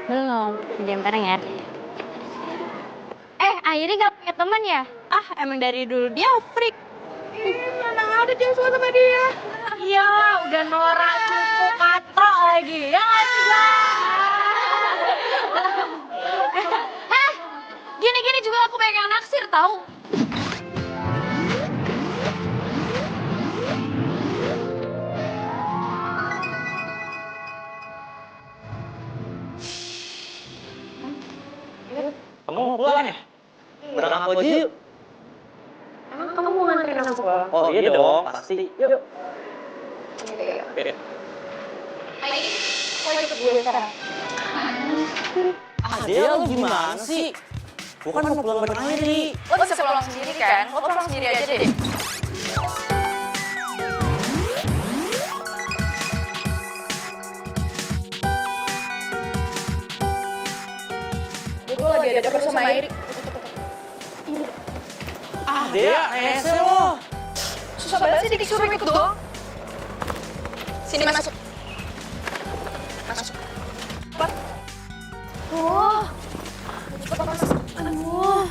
Belum, jam bareng ya. Akhirnya gak punya teman ya? Ah, emang dari dulu dia freak. Mana ada dia suka sama dia. Iya, udah norak cukup kata lagi. Ya nggak sih, Hah? Gini-gini juga aku pengen naksir tahu. Kamu mau pulang ya? Bareng aku aja yuk. emang kamu mau nganterin aku pulang? Oh iya dong, pasti. Yuk. Oke. Kau ikut gue sekarang. Ah, dia lu gimana sih? Gua kan mau pulang bareng Airi. Lo bisa pulang sendiri kan? Lo pulang sendiri aja deh. Gue lagi ada perlu sama Airi. Ah, dia rese lo. Susah banget sih disuruh ikut doang. Sini masuk. Masuk. Cepat. Oh, cepat masuk. Aduh.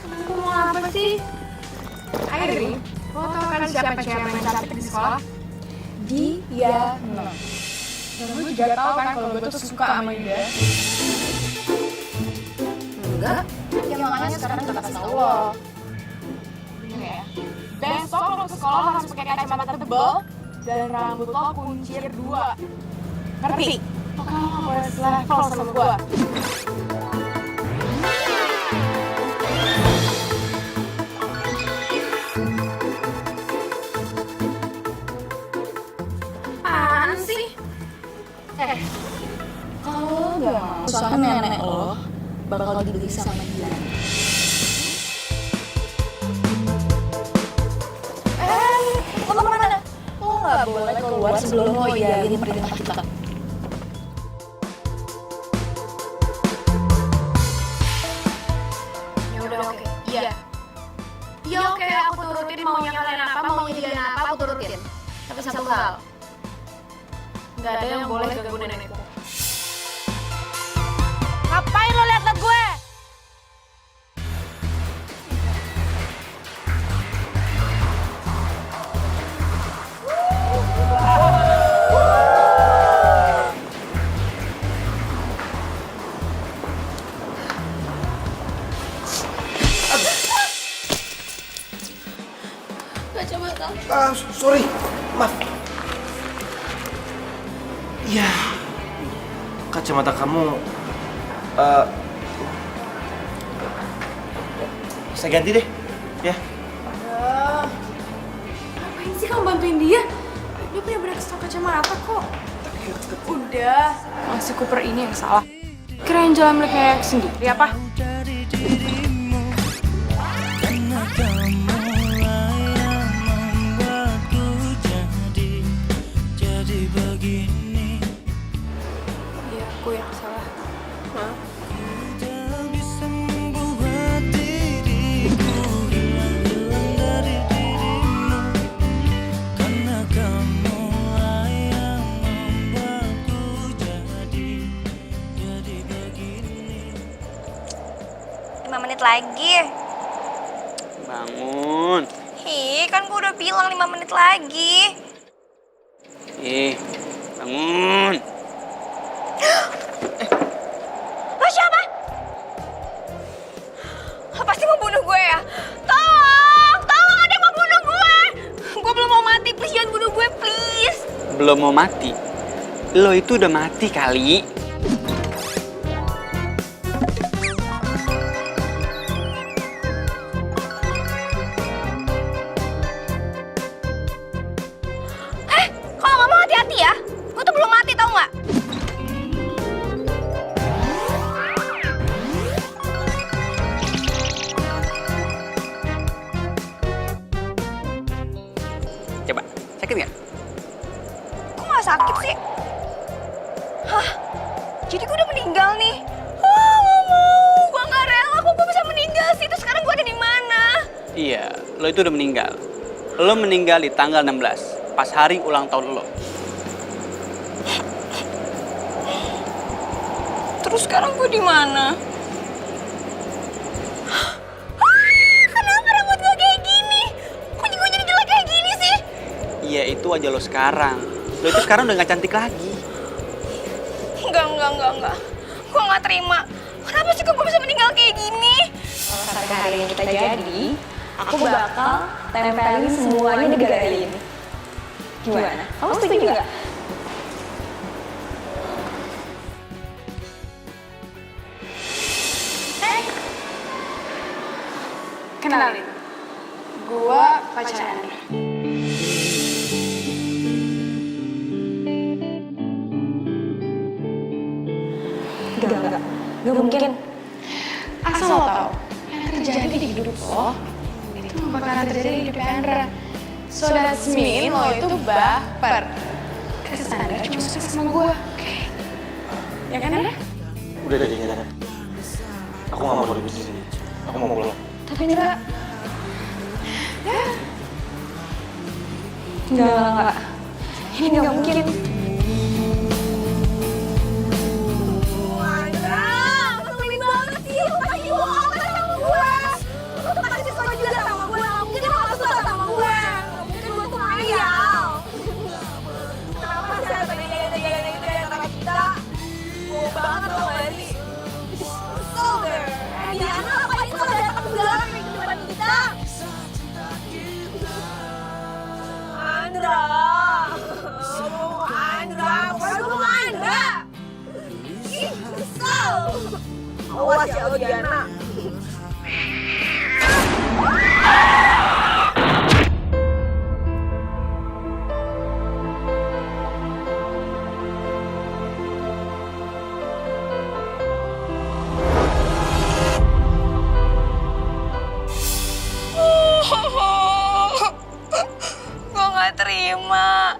Kamu mau apa sih? Airi, lo tau kan siapa cewek yang cantik di sekolah? Dia. Dan lo juga tau kan kalau gue tuh suka sama dia. Enggak? Ya makanya sekarang kita kasih tau lo. Bener ya? Besok lo ke sekolah harus pakai kacamata tebal dan rambut lo kuncir 2. Ngerti? Oke, lo boleh level sama gue. Apaan sih? Kalau nggak mau, soalnya nenek lo bakal dibeli sama dia. Lo kemana? Lo nggak boleh keluar sebelum lo iyain perintah kita. Ya udah oke. Iya. Iya oke, aku turutin maunya kalian apa, maunya dia apa, aku turutin. Tapi satu hal, nggak ada yang boleh ganggu nenekku. Ngapain lo liat-liat gue? Kacamata. Sorry, maaf. Iya, kacamata kamu. Saya ganti deh, ya. Ngapain sih kamu bantuin dia? Dia punya banyak stok kacamata kok. Udah, masih Cooper ini yang salah. Kirain jalan miliknya sendiri apa? Iya, aku yang salah. Maaf. Menit lagi. Bangun. Hi, kan gue udah bilang 5 menit lagi. Bangun. Lo siapa? Lo pasti mau bunuh gue ya? Tolong ada yang mau bunuh gue. Gue belum mau mati, please jangan bunuh gue, please. Belum mau mati? Lo itu udah mati kali. Kalau nggak mau hati-hati ya. Gue tuh belum mati, tau nggak? Coba, sakit nggak? Kok nggak sakit sih? Hah? Jadi gue udah meninggal nih? Nggak mau. Gue nggak rela kok gue bisa meninggal sih. Terus sekarang gue ada di mana? Iya, lo itu udah meninggal. Lo meninggal di tanggal 16, pas hari ulang tahun lo. Terus sekarang gue di mana? Kenapa rambut gue kayak gini? Kok gue jadi jelek kayak gini sih? Iya, itu aja lo sekarang. Lo itu sekarang udah gak cantik lagi. Enggak. Gue gak terima. Kenapa sih kok gue bisa meninggal kayak gini? Kalau sampai hari ini kita jadi, aku bakal tempelin semuanya di galeri ini. Gimana? Kamu setuju nggak? Kenalin, gua pacar Andra. Nggak mungkin. Asal lo tau, yang terjadi di hidup lo, itu gak bakalan terjadi di hidup Andra. So that's mean lo itu baper. Terus Andra cuma suka sama gue, oke? Ya kan Andra? Udah jangan. Aku nggak mau ribut di sini. Aku mau pulang. Tapi enggak. Enggak. Ini nggak mungkin. Ngeselin banget sih. Lu kasih gue apa sama gue? Lu kasih suka juga sama gue. Gak mungkin lu gak suka sama gue. Gak mungkin gue tuh ngayal. Kenapa sih ada gaya-gaya itu di antara kita? Gue banget tau gak sih? Kesel deh. Diana ngapain tuh ada ketinggalan di depan kita? Andra. Ih, kesel. Awas ya lo Diana. Gue gak terima.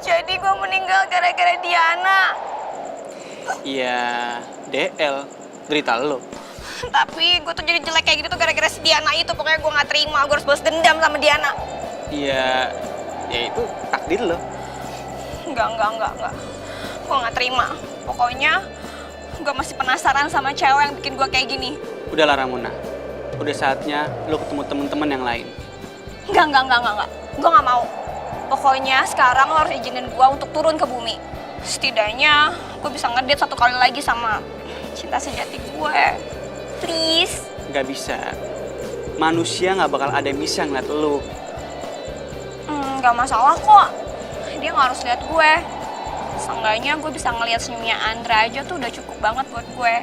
Jadi gue meninggal gara-gara Diana. Iya, DL. Derita lo. Tapi gue tuh jadi jelek kayak gitu tuh gara-gara si Diana itu. Pokoknya gue gak terima. Gue harus balas dendam sama Diana. Iya, ya itu takdir lo. Enggak. Gue gak terima. Pokoknya gue masih penasaran sama cewek yang bikin gue kayak gini. Udahlah Ramona. Udah saatnya lo ketemu temen-temen yang lain. Enggak. Gue gak mau. Pokoknya sekarang lo harus izinin gue untuk turun ke bumi. Setidaknya gue bisa ngedate satu kali lagi sama cinta sejati gue. Please. Gak bisa. Manusia gak bakal ada yang bisa ngeliat lo. Gak masalah kok. Dia gak harus lihat gue. Seenggaknya gue bisa ngeliat senyumnya Andra aja tuh udah cukup banget buat gue.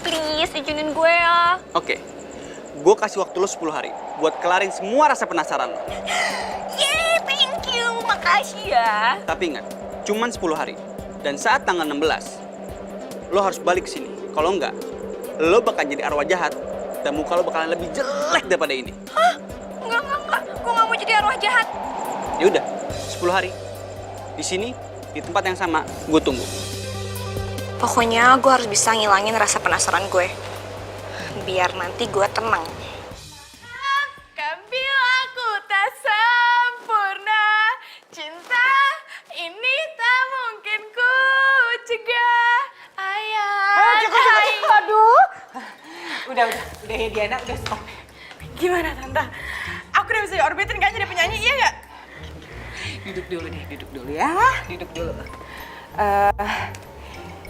Please, izinin gue ya. Oke. Gue kasih waktu lo 10 hari buat kelarin semua rasa penasaran lo. Yeay, thank you. Makasih ya. Tapi ingat, cuman 10 hari. Dan saat tanggal 16, lo harus balik ke sini. Kalau enggak, lo bakal jadi arwah jahat dan muka lo bakalan lebih jelek daripada ini. Hah? Enggak. Gue gak mau jadi arwah jahat. Ya udah, 10 hari. Di sini, di tempat yang sama, gue tunggu. Pokoknya gue harus bisa ngilangin rasa penasaran gue. Biar nanti gue tenang. Kambil aku tak sempurna, cinta ini tak mungkin ku cegah. Aduh. Udah ya Diana, udah stop. Gimana Tante? Aku udah bisa diorbitin kan jadi penyanyi, iya nggak? Duduk dulu ya.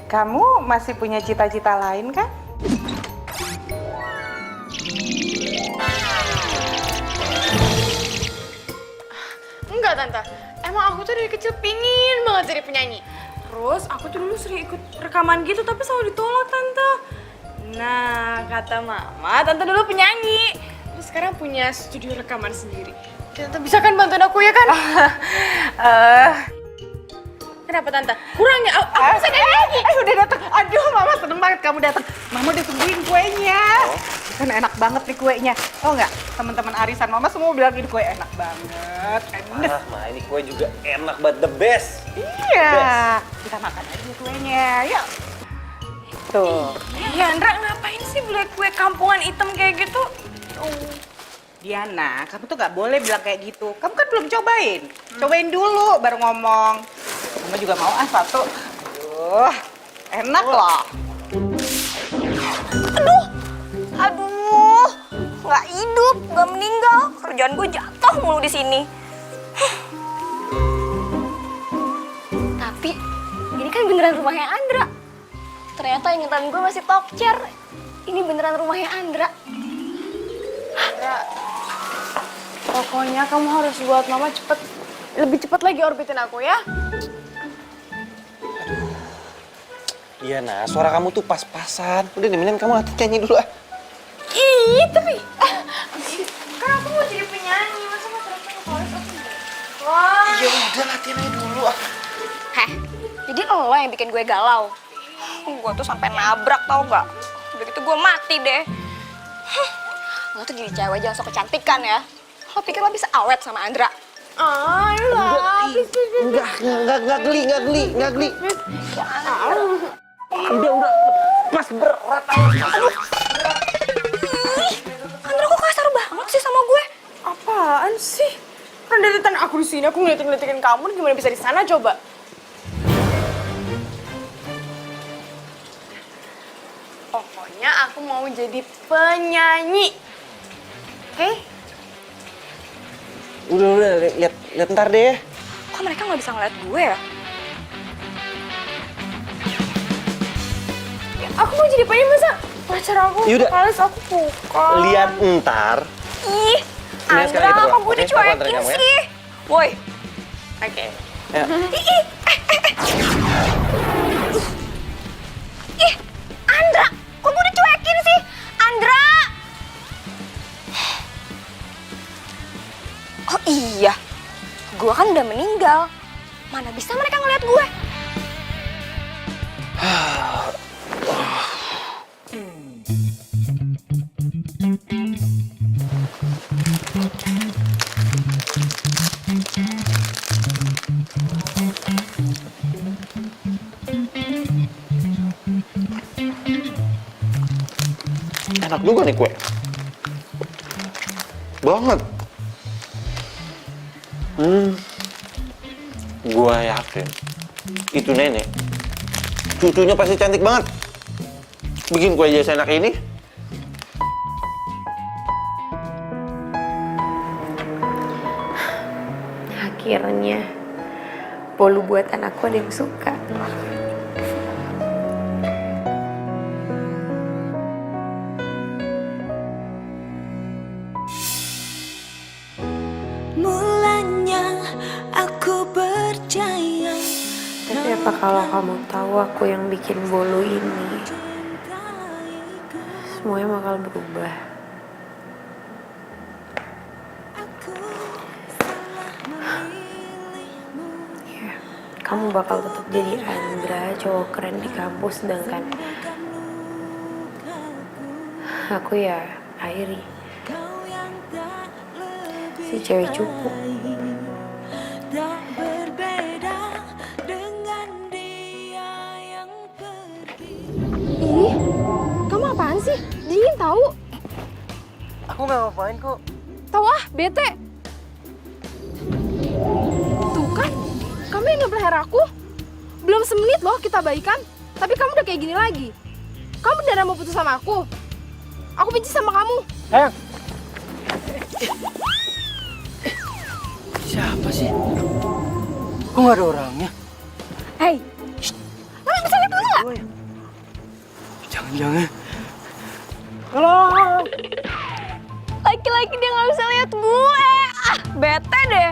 Kamu masih punya cita-cita lain kan? Enggak Tante, emang aku tuh dari kecil pingin banget jadi penyanyi. Terus aku tuh dulu sering ikut rekaman gitu tapi selalu ditolak Tante. Nah kata Mama, Tante dulu penyanyi. Terus sekarang punya studio rekaman sendiri. Tante bisa kan bantuin aku ya kan? Kenapa Tante? Kurang ya? Aku bisa nyanyi lagi. Udah datang. Aduh, Mama seneng banget kamu datang. Mama udah tungguin kuenya. Kan enak banget nih kuenya. Oh enggak, teman-teman arisan Mama semua bilang ini kue enak banget. Ma, ini kue juga enak banget, the best. Iya. Kita makan aja kuenya. Yuk. Tuh. Ya Andra, ngapain sih beli kue kampungan hitam kayak gitu? Diana, kamu tuh gak boleh bilang kayak gitu. Kamu kan belum cobain. Cobain dulu baru ngomong. Mama juga mau satu. Aduh. Enak loh. Aduh, nggak hidup, nggak meninggal. Kerjaan gue jatuh mulu di sini. Tapi ini kan beneran rumahnya Andra. Ternyata ingatan gue masih tokcer. Ini beneran rumahnya Andra. Pokoknya kamu harus buat mama lebih cepet lagi orbitin aku ya. Iya, nah, suara kamu tuh pas-pasan. Udah nih, mendingan kamu nyanyi dulu ah. Ih, tapi kan aku mau jadi penyanyi, masa mau terus vokalis aku enggak? Wah. Ya udah, latihan aja dulu ah. Heh, jadi lo yang bikin gue galau. Gue tuh sampai nabrak tau gak? Udah gitu gue mati deh. Lo tuh jadi cewek jangan sok kecantikan ya. Lo pikir lo bisa awet sama Andra? Ah, lah. Enggak geli. Udah, pas berat. Andra kok kasar banget sih sama gue? Apaan sih? Kan dari tadi aku di sini aku ngeliatin kamu, gimana bisa di sana coba? Pokoknya aku mau jadi penyanyi. Oke? Udah, lihat ntar deh. Kok mereka nggak bisa ngeliat gue ya? Aku mau jadi penyanyi, masa pacar aku Yaudah. vokalis aku bukan. Lihat ntar. Ih, Mendingan sekarang kita Andra, kok pulang. gue Oke, aku anterin dicuekin kamu ya. sih? Woi, Oke. Ya. ih, Andra, kok gue dicuekin sih? Andra! Oh iya, gue kan udah meninggal. Mana bisa mereka ngeliat gue? Enak juga nih kue. Banget. Gua yakin itu nenek. Cucunya pasti cantik banget. Bikin kue aja seenak ini. Akhirnya bolu buat anakku ada yang suka. Mulanya aku percaya. Tapi apa kalau kamu tahu aku yang bikin bolu ini, semuanya bakal berubah. Ya, kamu bakal tetap jadi Andra, cowok keren di kampus, sedangkan aku ya Airi, si cewek cupu. Tak berbeda dengan dia yang pergi. Ih, kamu apaan sih? Dingin tahu? Aku nggak ngapain kok. Tahu ah, bete. Tuh kan, kamu yang ngebelher aku. Belum semenit loh kita baikan, tapi kamu udah kayak gini lagi. Kamu beneran mau putus sama aku? Aku benci sama kamu. Sayang. Siapa sih? Kok nggak ada orangnya? Hei, lo bisa lihat dulu nggak? Jangan-jangan. Laki-laki dia nggak bisa lihat gue. Ah, bete deh.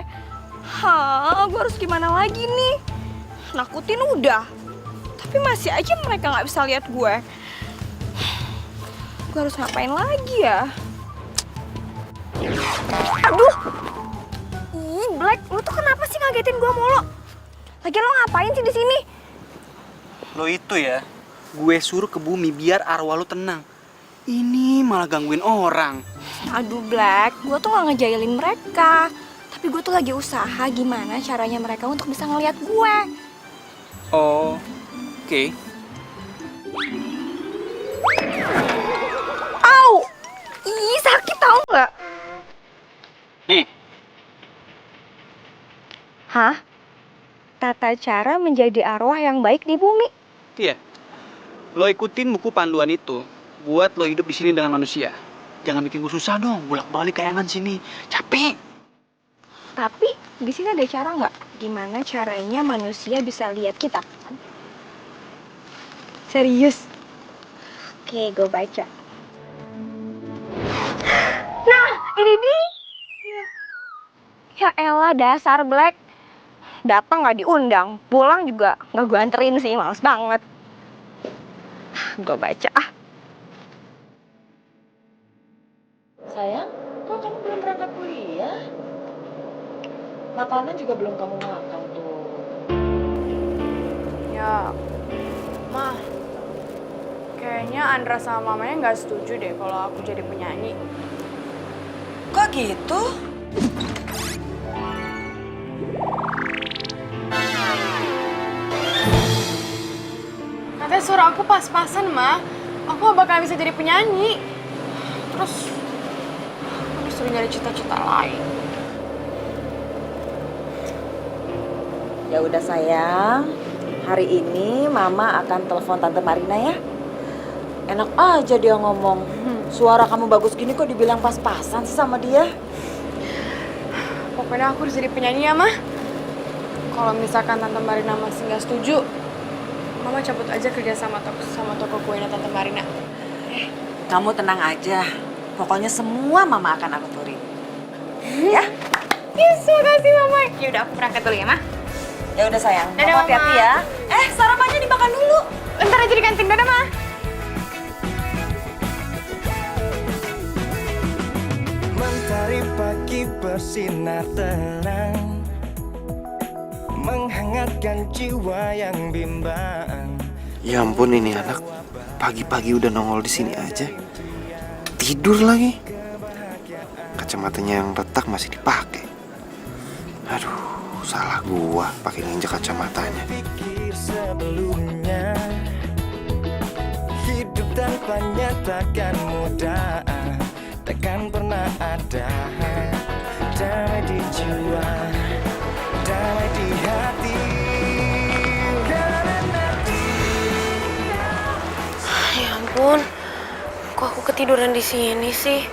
Hah, gue harus gimana lagi nih? Nakutin udah, tapi masih aja mereka nggak bisa lihat gue. Gue harus ngapain lagi ya? Aduh, ih Black, lu tuh kenapa sih ngagetin gue mulu? Lagian lo ngapain sih di sini? Lo itu ya, gue suruh ke bumi biar arwah lo tenang. Ini malah gangguin orang. Aduh Black, gue tuh gak ngejailin mereka. Tapi gue tuh lagi usaha gimana caranya mereka untuk bisa ngelihat gue. Oh, oke. Au! Ih, sakit tau gak? Nih, Hah? Tata cara menjadi arwah yang baik di bumi? iya. Lo ikutin buku panduan itu buat lo hidup di sini dengan manusia. Jangan bikin gue susah dong, bolak-balik kayangan sini. Capek. Tapi di sini ada cara nggak? Gimana caranya manusia bisa lihat kita? Serius? Oke, gue baca. Nah, ini dia. Ya elah, dasar Black. Datang nggak diundang, pulang juga nggak gue anterin sih, males banget. Gue baca ah. Sayang, kok kamu belum berangkat kuliah? Makanan juga belum kamu makan tuh. Ya, mah, kayaknya Andra sama mamanya nggak setuju deh kalau aku jadi penyanyi. Kok gitu? Katanya suara aku pas-pasan, mah. Aku gak bakal bisa jadi penyanyi. Terus, aku disuruh nyari cita-cita lain. Ya udah sayang, hari ini Mama akan telepon Tante Marina ya. Enak aja dia ngomong. Suara kamu bagus gini kok dibilang pas-pasan sih sama dia. Pokoknya aku harus jadi penyanyi ya, mah. Kalau misalkan Tante Marina masih nggak setuju, Mama cabut aja kerja sama toko kuenya Tante Marina. Kamu tenang aja. Pokoknya semua Mama akan aku turin. Ya? Yes, makasih Mama. Yaudah, aku berangkat dulu ya, mah. Ya udah sayang, Dadah, Mama hati-hati Mama. ya. Sarapannya dimakan dulu. Ntar aja di kantin, dadah, mah. Mentari pagi bersinar terang, menghangatkan jiwa yang bimbang. Ya ampun, ini anak pagi-pagi udah nongol di sini aja. Tidur lagi. Kacamatanya yang retak masih dipakai. Aduh, salah gua pakai nginjek kacamatanya. Pikir sebelumnya, hidup tanpanya takkan mudah, takkan pernah ada damai di jiwa, damai di hati. Ya ampun, kok aku ketiduran di sini sih?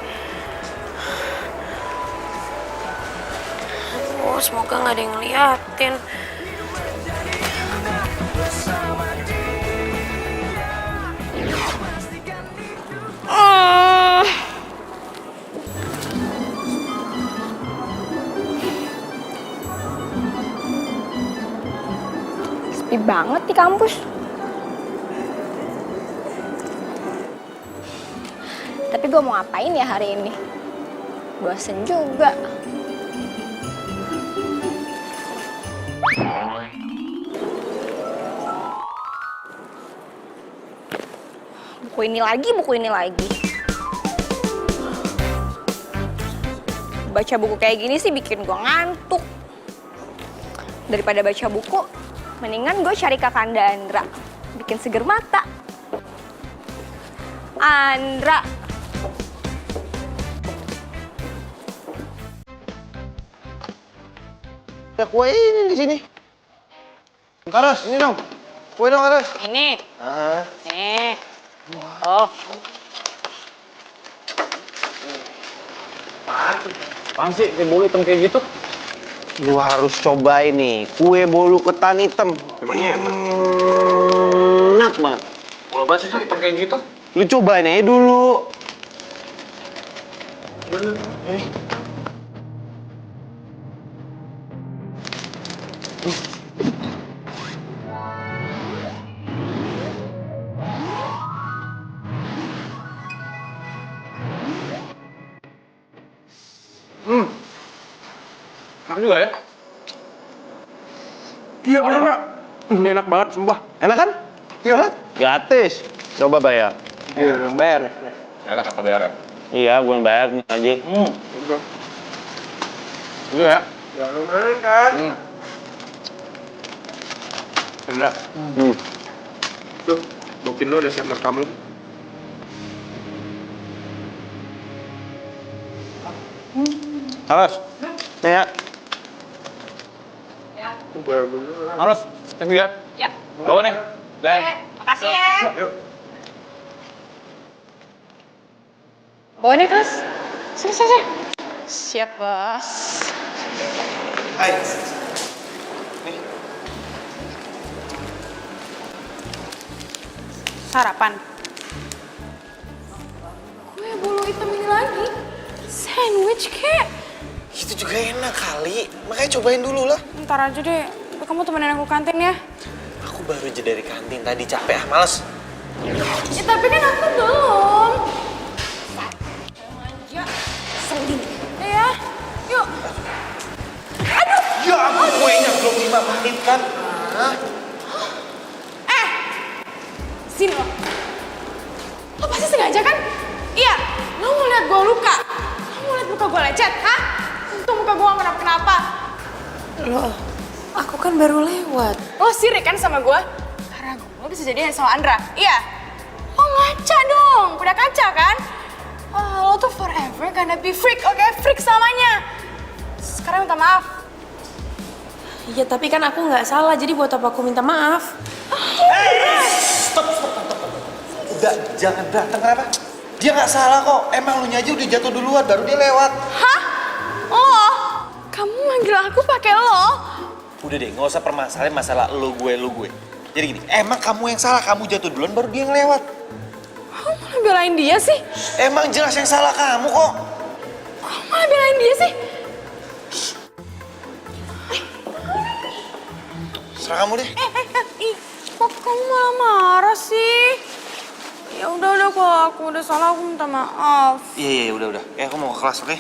Aduh, semoga nggak ada yang ngeliatin. Sepi banget di kampus. Tapi gue mau ngapain ya hari ini? Bosen juga. Buku ini lagi. Baca buku kayak gini sih bikin gue ngantuk. Daripada baca buku, mendingan gue cari Kakanda Andra. Bikin seger mata. Andra. Ya kue ini di sini. Karas, ini dong. Kue dong, Karas. Ini. Ah. Nih. Oh. Apaan sih, kayak bolu hitam kayak gitu? Lu harus cobain nih, kue bolu ketan hitam. Emangnya enak? Enak banget. Bolu apa sih hitam kayak gitu? Lu cobain aja dulu. Enak juga ya? Iya bener Pak. Ini enak banget, sumpah. Enak kan? Iya kan? Gratis. Coba bayar. Iya, udah bayar ya? Enak apa bayar? Iya, gue yang bayar nih aja. Udah. Iya ya? Ya lumayan kan? Enak. Tuh, bokin lo udah siap rekam lo. Alas. Nih ya. Harus, thank you ya. Ya. Bawa nih. Dan. Makasih ya. Yuk. Bawa nih, kelas. Sini. Siap, Bos. Hai. Sarapan. Kue bolu hitam ini lagi. Sandwich, kek. Itu juga enak kali. Makanya cobain dulu lah. Ntar aja deh. Kamu temenin aku kantin ya. Aku baru aja dari kantin tadi, capek males. Ya tapi kan aku belum. Manja. Sedih. Ya, yuk. Ya ampun, kuenya belum 5 menit kan? Sini lo. Lo pasti sengaja kan? Iya, lo mau lihat gue luka. Lo mau lihat muka gue lecet, hah? Untung muka gue gak kenapa-kenapa. Loh, aku kan baru lewat. Lo sirik kan sama gue? Karena gue bisa jadian sama Andra, iya? Lo ngaca dong, udah kaca kan? Lo tuh forever gonna be freak, oke? Freak selamanya. Sekarang minta maaf. Iya, tapi kan aku nggak salah, jadi buat apa aku minta maaf? Stop. Udah, jangan berantem, kenapa? Dia nggak salah kok. Emang lu aja udah jatuh duluan, baru dia lewat. Hah? Lo? Kamu manggil aku pakai lo? Udah deh, nggak usah permasalahin masalah lu gue. Jadi gini, emang kamu yang salah, kamu jatuh duluan baru dia yang lewat. Kamu malah belain dia sih? Emang jelas yang salah kamu kok. Kamu malah belain dia sih? Serah kamu deh. Kok kamu malah marah sih? Ya udah kalau aku udah salah aku minta maaf. Iya, udah. Aku mau ke kelas, oke?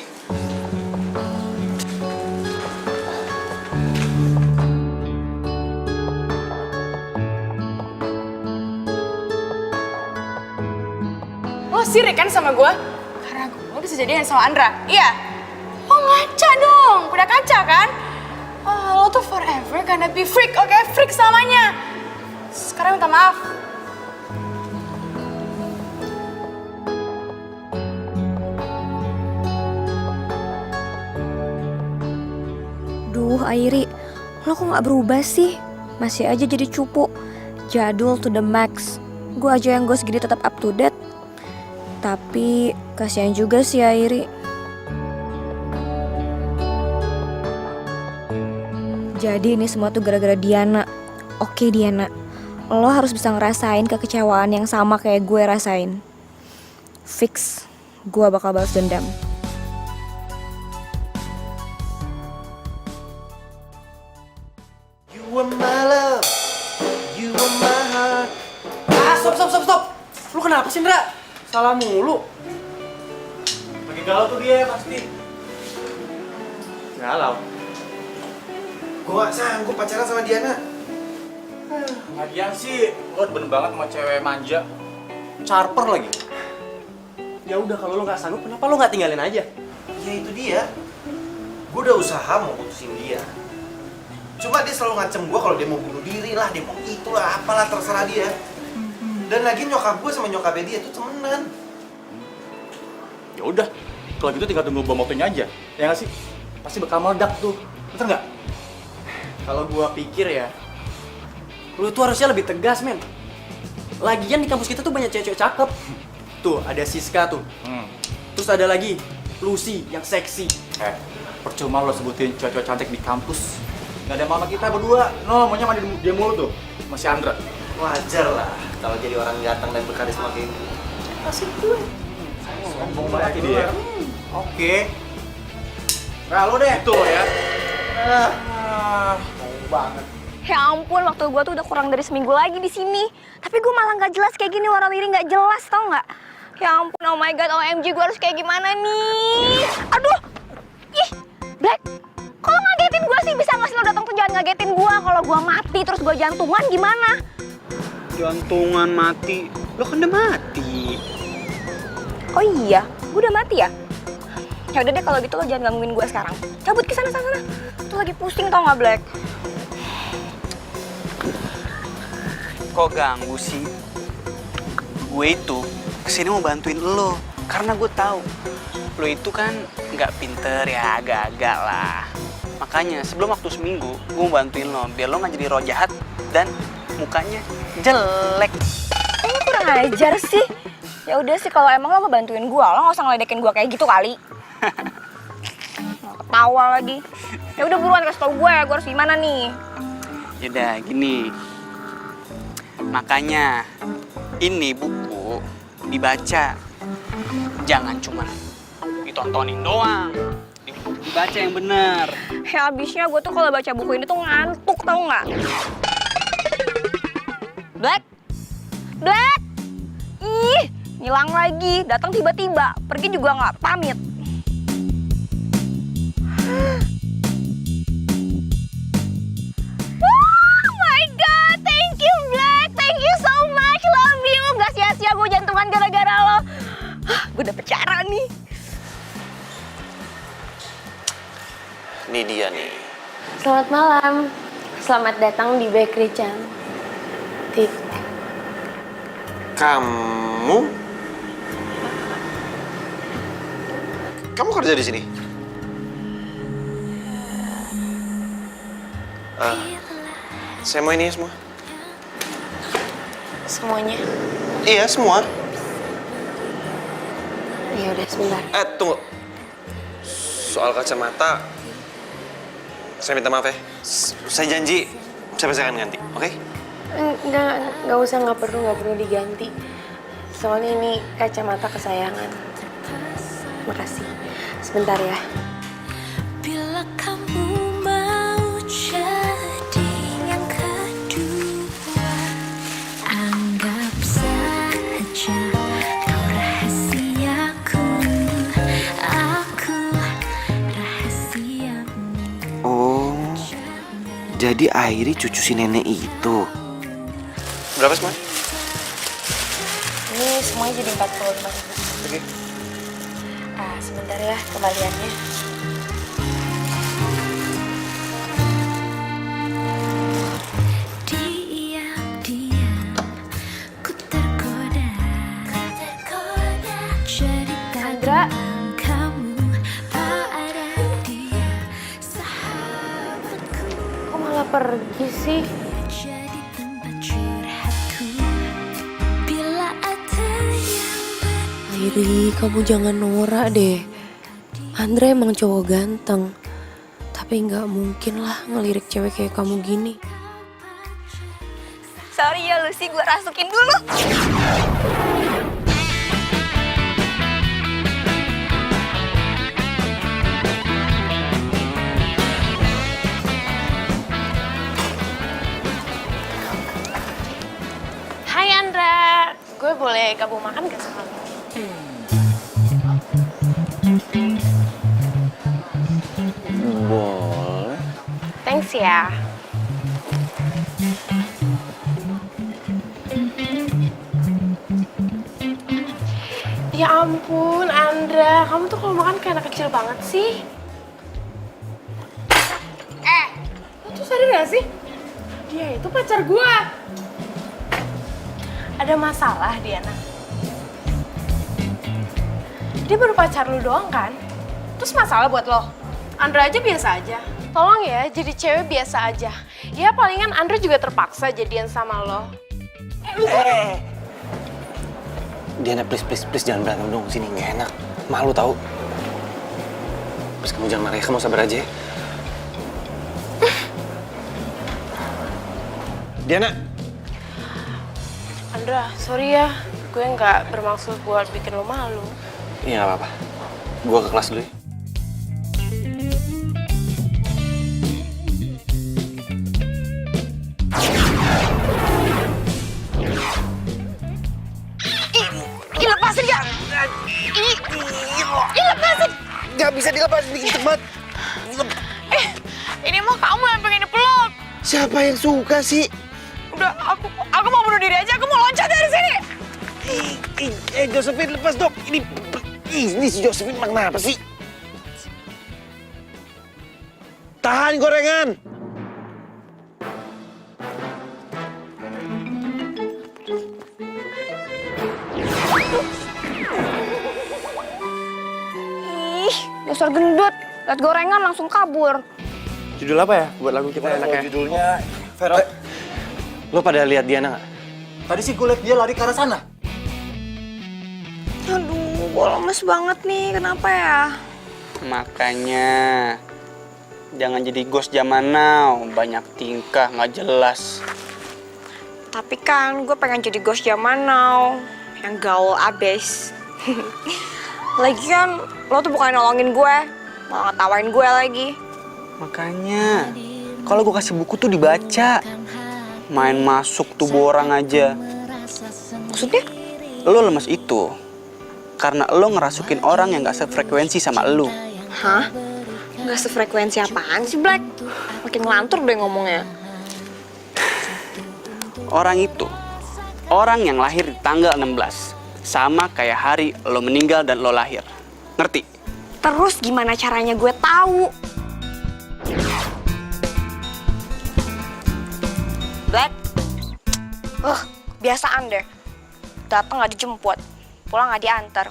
Lo sirik kan sama gue? Karena gue bisa jadian sama Andra, iya? Lo ngaca dong, udah kaca kan? Lo tuh forever gonna be freak, oke? Freak selamanya. Sekarang minta maaf. Duh, Airi, lo kok gak berubah sih? Masih aja jadi cupu. Jadul to the max. Gue aja yang gue segini tetap up to date. Tapi kasihan juga sih Airi. Jadi ini semua tuh gara-gara Diana. Oke Diana, lo harus bisa ngerasain kekecewaan yang sama kayak gue rasain. Fix, gue bakal balas dendam. You are my love, you are my heart. Stop. Lu kenapa sih, Ndra? Salah mulu. Lagi galau tuh dia pasti. Galau. Gue gak sanggup pacaran sama Diana. Lagian sih, lo bener banget sama cewek manja. Charper lagi. Ya udah, kalau lu nggak sanggup, kenapa lu nggak tinggalin aja? Ya itu dia. Gue udah usaha mau putusin dia. Cuma dia selalu ngancem gue kalau dia mau bunuh diri lah, dia mau itulah, apalah terserah dia. Dan lagi nyokap gue sama nyokapnya dia tuh temenan. Ya udah, kalau gitu tinggal tunggu bom waktunya aja. Ya nggak sih? Pasti bakal meledak tuh. Bener nggak? Kalau gua pikir ya, lu tuh harusnya lebih tegas, men. Lagian di kampus kita tuh banyak cewek-cewek cakep. Tuh, ada Siska tuh. Terus ada lagi Lucy yang seksi. Percuma lo sebutin cewek-cewek cantik di kampus. Nggak ada mama kita berdua. No, maunya mandi dia mulu tuh. Masih Andra. Wajar lah kalau jadi orang ganteng dan berkarisma kayak gitu. Asik gue. Sombong banget dia. Oke. Nah, lu deh. Itu lo ya. Mau banget. Ya ampun, waktu gue tuh udah kurang dari seminggu lagi di sini. Tapi gue malah nggak jelas kayak gini, warawiri nggak jelas, tau nggak? Ya ampun, oh my god, OMG, gue harus kayak gimana nih? Aduh, ih, Black, kalau ngagetin gue sih bisa nggak sih lo datang tuh jangan ngagetin gue. Kalau gue mati terus gue jantungan gimana? Jantungan mati. Lo kan udah mati. Oh iya, gue udah mati ya? Ya udah deh kalau gitu lo jangan gangguin gue sekarang. Cabut ke sana. Tuh lagi pusing tau nggak, Black? Kok ganggu sih? Gue itu kesini mau bantuin lo. Karena gue tahu lo itu kan nggak pinter ya, agak-agak lah. Makanya sebelum waktu seminggu, gue mau bantuin lo. Biar lo nggak jadi roh jahat dan mukanya jelek. Kayaknya kurang ajar sih. Ya udah sih kalau emang lo mau bantuin gue, lo nggak usah ngeledekin gue kayak gitu kali. Ketawa lagi. Ya udah buruan kasih tau gue harus gimana nih. Yaudah gini, makanya ini buku dibaca, jangan cuma ditontonin doang, dibaca yang bener. Ya abisnya gue tuh kalau baca buku ini tuh ngantuk tau nggak? Black, Black, ih ngilang lagi, datang tiba-tiba, pergi juga nggak pamit. Oh my god, thank you Black, thank you so much, love you. Gak sia-sia gue jantungan gara-gara lo. Gue dapet cara nih. Ini dia nih. Selamat malam. Selamat datang di Bakery Cantik. Kamu kerja di sini? Saya mau ini semua. Semuanya. Iya, semua. Ya udah sebentar. Tunggu. Soal kacamata, saya minta maaf ya. Saya janji, saya akan ganti, oke? Nggak usah, nggak perlu diganti. Soalnya ini kacamata kesayangan. Makasih. Sebentar ya. Bila kamu mau jadi yang kedua, anggap saja kau rahasiaku, aku rahasiamu. Oh, jadi Airi cucu si nenek itu. Berapa semua? Ini semuanya jadi 45.000. Oke. Sebentar ya kembaliannya. Diam-diam ku tergoda jadi Andra. kamu pada dia sahabatku, Kok malah pergi sih? jadi tempat curhatku bila ada yang Airi, kamu jangan norak deh. Andra emang cowok ganteng. Tapi nggak mungkin lah ngelirik cewek kayak kamu gini. Sorry ya Lucy, gue rasukin dulu. Hai Andra, gue boleh gabung makan gak sama lo? Boleh. Thanks ya. Ya ampun Andra, kamu tuh kalau makan kayak anak kecil banget sih. Lo tuh sadar gak sih? Dia itu pacar gue. Ada masalah Diana. Dia baru pacar lu doang kan? Terus masalah buat lo? Andra aja biasa aja. Tolong ya, jadi cewek biasa aja. Ya palingan Andra juga terpaksa jadian sama lo. Diana, please jangan berantem dong. Sini nggak enak. Malu tahu. Please kamu jangan marah ya. Kamu sabar aja ya. Diana. Andra, sorry ya. Gue nggak bermaksud buat bikin lo malu. Iya nggak apa-apa. Gua ke kelas dulu ya. Ih, lepasin gak? Ih, lepasin. Gak bisa dilepas, bikin cepat. Ini mah kamu yang pengen dipeluk. Siapa yang suka sih? Udah, aku mau bunuh diri aja. Aku mau loncat dari sini. Josephine lepas dong. Ini si Josephine kenapa sih? Tahan gorengan. Ih, dasar gendut. Lihat gorengan langsung kabur. Judul apa ya buat lagu kita enaknya? Judulnya Vero. Lo pada lihat Diana nggak? Tadi sih gue liat dia lari ke arah sana. Aduh, gue lemes banget nih. Kenapa ya? Makanya jangan jadi ghost zaman now, banyak tingkah nggak jelas. Tapi kan gue pengen jadi ghost zaman now, yang gaul abis. Lagian lo tuh bukan nolongin gue, malah ngetawain gue lagi. Makanya kalau gue kasih buku tuh dibaca, main masuk tubuh orang aja. Maksudnya? Lo lemes itu karena lo ngerasukin orang yang gak sefrekuensi sama lo. Hah? Nggak sefrekuensi apaan sih, Black? Makin ngelantur deh ngomongnya. Orang itu, orang yang lahir di tanggal 16, sama kayak hari lo meninggal dan lo lahir. Ngerti? Terus gimana caranya gue tahu? Black? Biasaan deh. Datang nggak dijemput, pulang nggak diantar.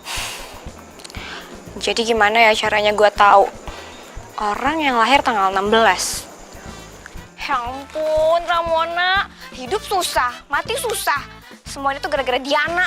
Jadi gimana ya caranya gue tahu orang yang lahir tanggal 16? Ya ampun, Ramona. Hidup susah, mati susah. Semuanya tuh gara-gara Diana.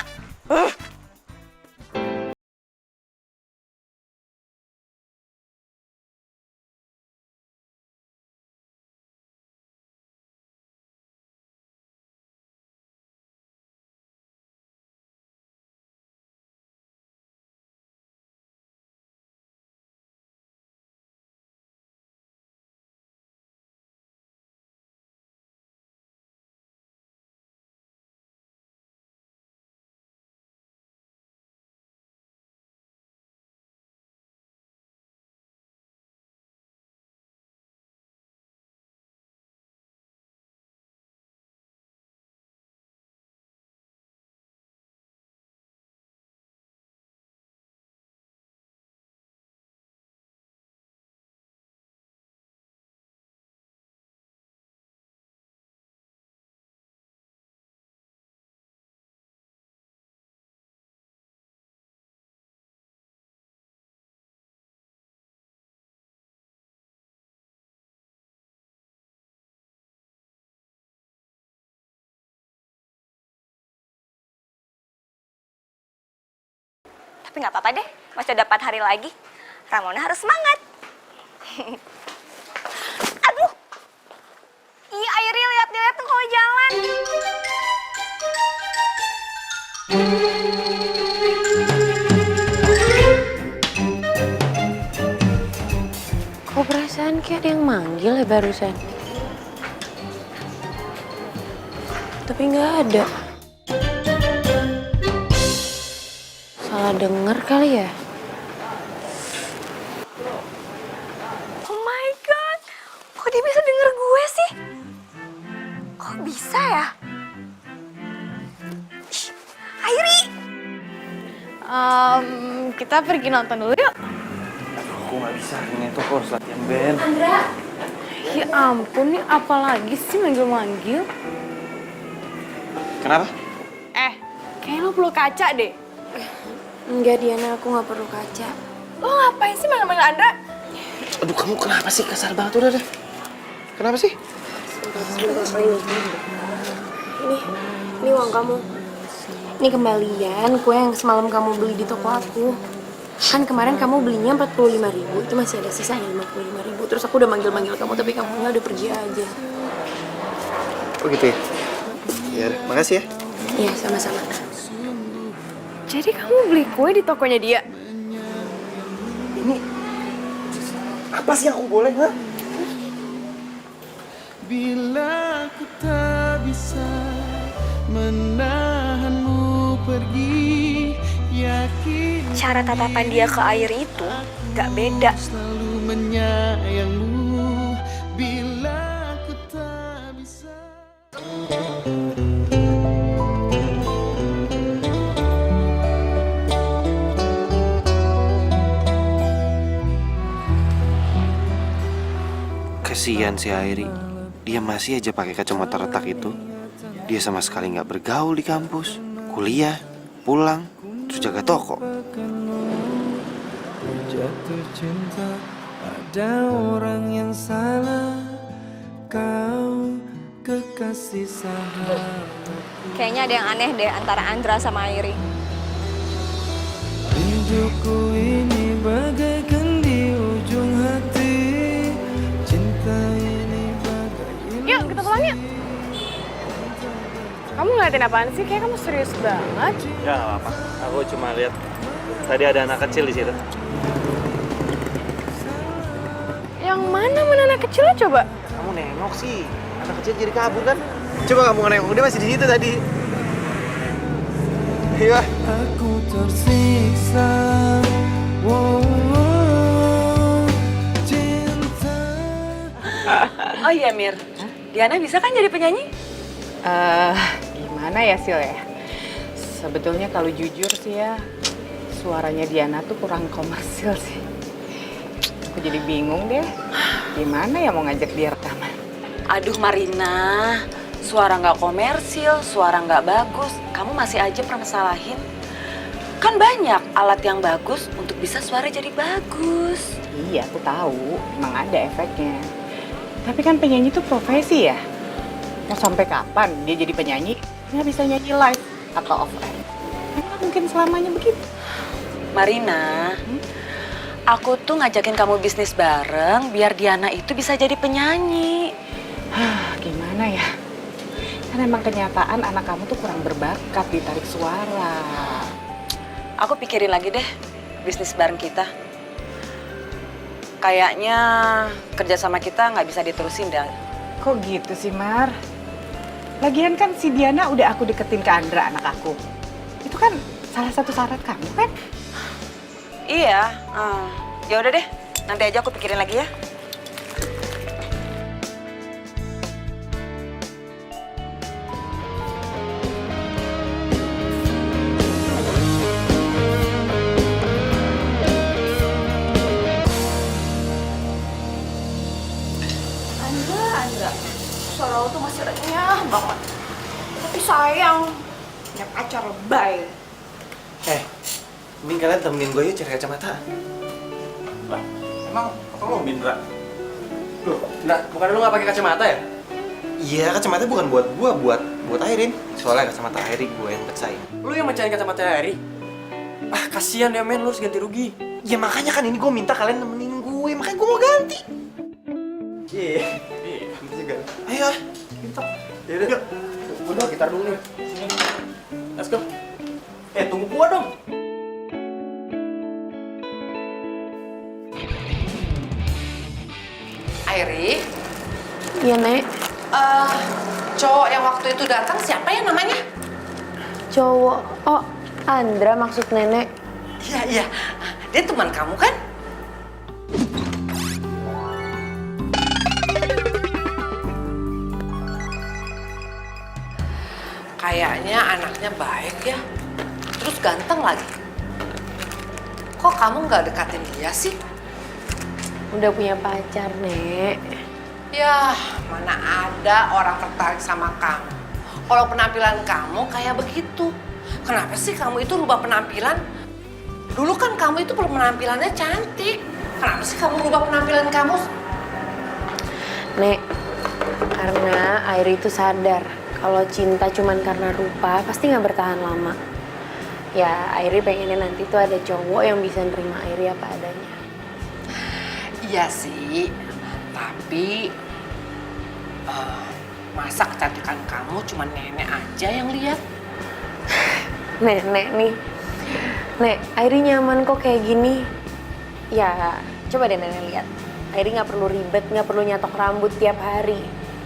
Tapi nggak apa-apa deh, masih ada 4 hari lagi. Ramona harus semangat. Aduh! Iya, Airi lihat-lihat tuh kalau jalan. Kok perasaan kayak ada yang manggil ya barusan? Tapi nggak ada. Salah denger kali ya? Oh my God! Kok dia bisa denger gue sih? Kok bisa ya? Ih, Airi! Kita pergi nonton dulu yuk. Aku nggak bisa, ini tuh aku harus latihan band. Ya ampun, nih apalagi sih manggil-manggil? Kenapa? Kayaknya lo perlu kaca deh. Enggak, Diana, aku nggak perlu kaca. Lo ngapain sih manggil-manggil Andra? Aduh, kamu kenapa sih? Kasar banget udah deh. Kenapa sih? Ini uang kamu. Ini kembalian kue yang semalam kamu beli di toko aku. Kan kemarin kamu belinya 45.000, itu masih ada sisanya 55.000. Terus aku udah manggil-manggil kamu, tapi kamu nggak, udah pergi aja. Oh gitu ya? Ya, makasih ya. Iya, sama-sama. Jadi kamu beli kue di tokonya dia? Ini apa sih yang aku boleh, ha? Bila ku tak bisa menahanmu pergi, yakin Cara tatapan dia ke Airi itu gak beda. selalu menyayangmu. Bila ku tak bisa. Kasihan si Airi. Dia masih aja pakai kacamata retak itu. Dia sama sekali nggak bergaul di kampus, kuliah, pulang, terus jaga toko. Jatuh cinta pada orang yang salah. Kau kekasih sahabat. Kayaknya ada yang aneh deh antara Andra sama Airi. Untukku ini bagaikan di ujung hati. Cinta ini bagai Yuk, kita pulang yuk. Kamu ngeliatin apaan sih? Kayak kamu serius banget. Ya nggak apa-apa. Aku cuma lihat tadi ada anak kecil di situ. Yang mana anak kecilnya coba? Kamu nengok sih, anak kecil jadi kabur kan? Coba kamu nengok, dia masih di situ tadi. Iya. Aku tersiksa. Wow, cinta. Oh iya Mir, Diana bisa kan jadi penyanyi? Gimana ya Sil ya? Sebetulnya kalau jujur sih ya, suaranya Diana tuh kurang komersil sih. Aku jadi bingung deh, gimana ya mau ngajak dia rekaman? Aduh Marina, suara nggak komersil, suara nggak bagus, kamu masih aja permasalahin. Kan banyak alat yang bagus untuk bisa suara jadi bagus. Iya, aku tahu, emang ada efeknya. Tapi kan penyanyi itu profesi ya. Mau sampai kapan dia jadi penyanyi? Nggak bisa nyanyi live atau off air. Nggak mungkin selamanya begitu. Marina, aku tuh ngajakin kamu bisnis bareng biar Diana itu bisa jadi penyanyi. Gimana ya? Kan emang kenyataan anak kamu tuh kurang berbakat di tarik suara. Aku pikirin lagi deh bisnis bareng kita. Kayaknya kerjasama kita nggak bisa diterusin dah. Kok gitu sih, Mar? Lagian kan si Diana udah aku deketin ke Andra, anak aku. Itu kan salah satu syarat kamu kan? Iya, ya udah deh. Nanti aja aku pikirin lagi ya. Andra, suara lo tuh masih renyah banget. Tapi sayang, punya pacar lebay. Mending kalian temenin gue yuk cari kacamata. Lah, emang apa mau Bindra? Loh, Ndra, bukan lu nggak pakai kacamata ya? Iya, kacamata bukan buat gue, buat Airin. Soalnya kacamata Airin gue yang pecahin. Lu yang mecahin kacamata Harry? Ah, kasihan ya men, lu harus ganti rugi. Ya makanya kan ini gue minta kalian nemenin gue, makanya gue mau ganti. Iya, nanti juga. Ayo, Yaudah, yuk. Udah, gitar dulu nih. Sini. Let's go. Tunggu gua dong. Airi, Iya, Nek. cowok yang waktu itu datang siapa ya namanya? Cowok. Oh, Andra maksud Nenek. Iya, dia teman kamu kan? Kayaknya anaknya baik ya, terus ganteng lagi. Kok kamu nggak dekatin dia sih? Udah punya pacar, Nek. Ya, mana ada orang tertarik sama kamu. Kalau penampilan kamu kayak begitu. Kenapa sih kamu itu rubah penampilan? Dulu kan kamu itu penampilannya cantik. Kenapa sih kamu rubah penampilan kamu? Nek, karena Airi itu sadar kalau cinta cuman karena rupa pasti nggak bertahan lama. Ya, Airi pengennya nanti tuh ada cowok yang bisa nerima Airi apa adanya. Iya sih, tapi masa kecantikan kamu cuma nenek aja yang lihat? Nenek nih. Nek, Airi nyaman kok kayak gini. Ya, coba deh Nenek lihat. Airi nggak perlu ribet, nggak perlu nyatok rambut tiap hari.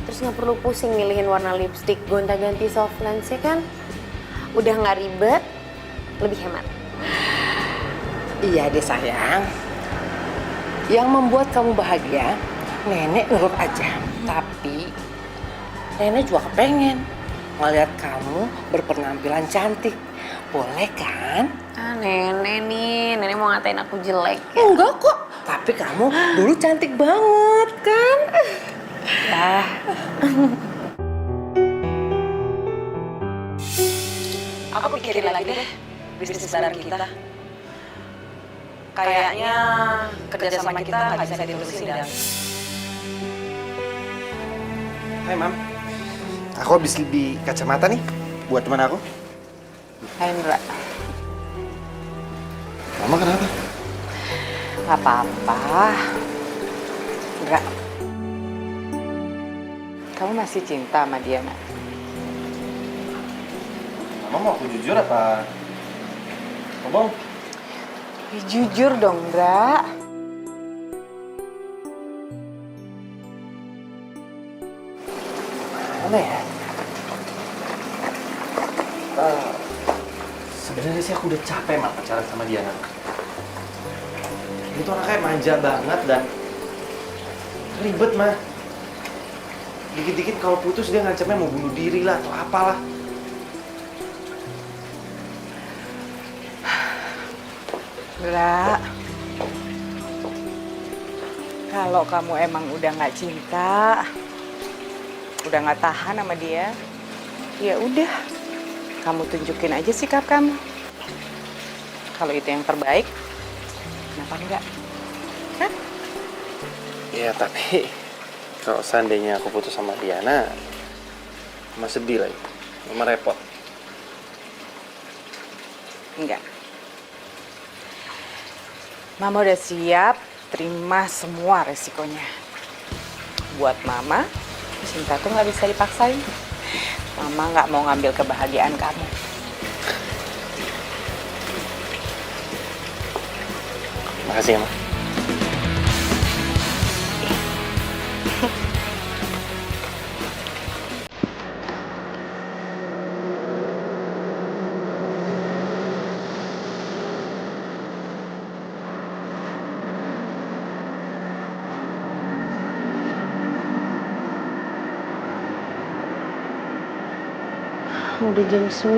Terus nggak perlu pusing milihin warna lipstick, gonta-ganti soft lens ya kan? Udah nggak ribet, lebih hemat. Iya deh sayang. Yang membuat kamu bahagia, nenek nurut aja. Tapi nenek juga kepengen ngeliat kamu berpenampilan cantik. Boleh kan? Ah, Nenek nih, Nenek mau ngatain aku jelek ya? Enggak kok. Tapi kamu dulu cantik banget kan? Ya. Aku pikirin lagi deh bisnis bareng kita. Kayaknya kerjasama kita nggak bisa diterusin dah. Hai Mam, aku habis beli kacamata nih buat teman aku. Hai, Indra. Mama Gak apa-apa. Enggak. Kamu masih cinta sama dia, nak? Mama mau aku jujur apa? Ngomong. Ya, jujur dong, Ndra. Mana ya? Sebenarnya sih aku udah capek mah pacaran sama Diana. Dia tuh anaknya manja banget dan ribet mah. Dikit-dikit kalau putus dia ngancamnya mau bunuh diri lah atau apalah. Ndra, kalau kamu emang udah nggak cinta, udah nggak tahan sama dia, ya udah, kamu tunjukin aja sikap kamu. Kalau itu yang terbaik, kenapa enggak? Kan? Ya tapi kalau seandainya aku putus sama Diana, Mama sedih lagi, Mama repot. Enggak. Mama udah siap terima semua resikonya. Buat Mama, cinta tuh nggak bisa dipaksain. Mama nggak mau ngambil kebahagiaan kamu. Makasih ya, Ma. Udah jam 9.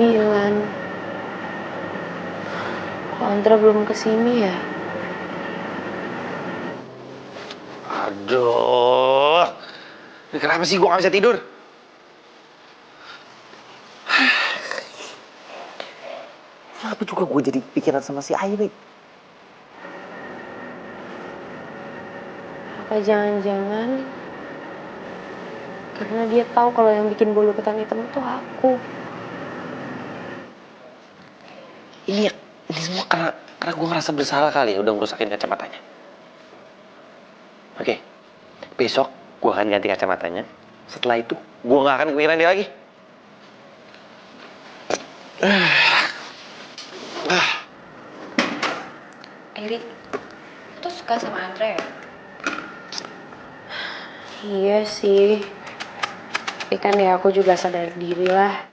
Kok Andra belum kesini ya? Aduh, ini kenapa sih gua gak bisa tidur? Kenapa juga gue jadi pikiran sama si Airi? Apa jangan-jangan karena dia tahu kalau yang bikin bulu ketan hitam itu aku. Ini semua karena gue ngerasa bersalah kali ya udah ngerusakin kacamatanya. Oke, besok gue akan ganti kacamatanya. Setelah itu gue gak akan kepikiran dia lagi. Airi, lu tuh suka sama Andra ya? Iya sih. Tapi kan ya aku juga sadar diri lah.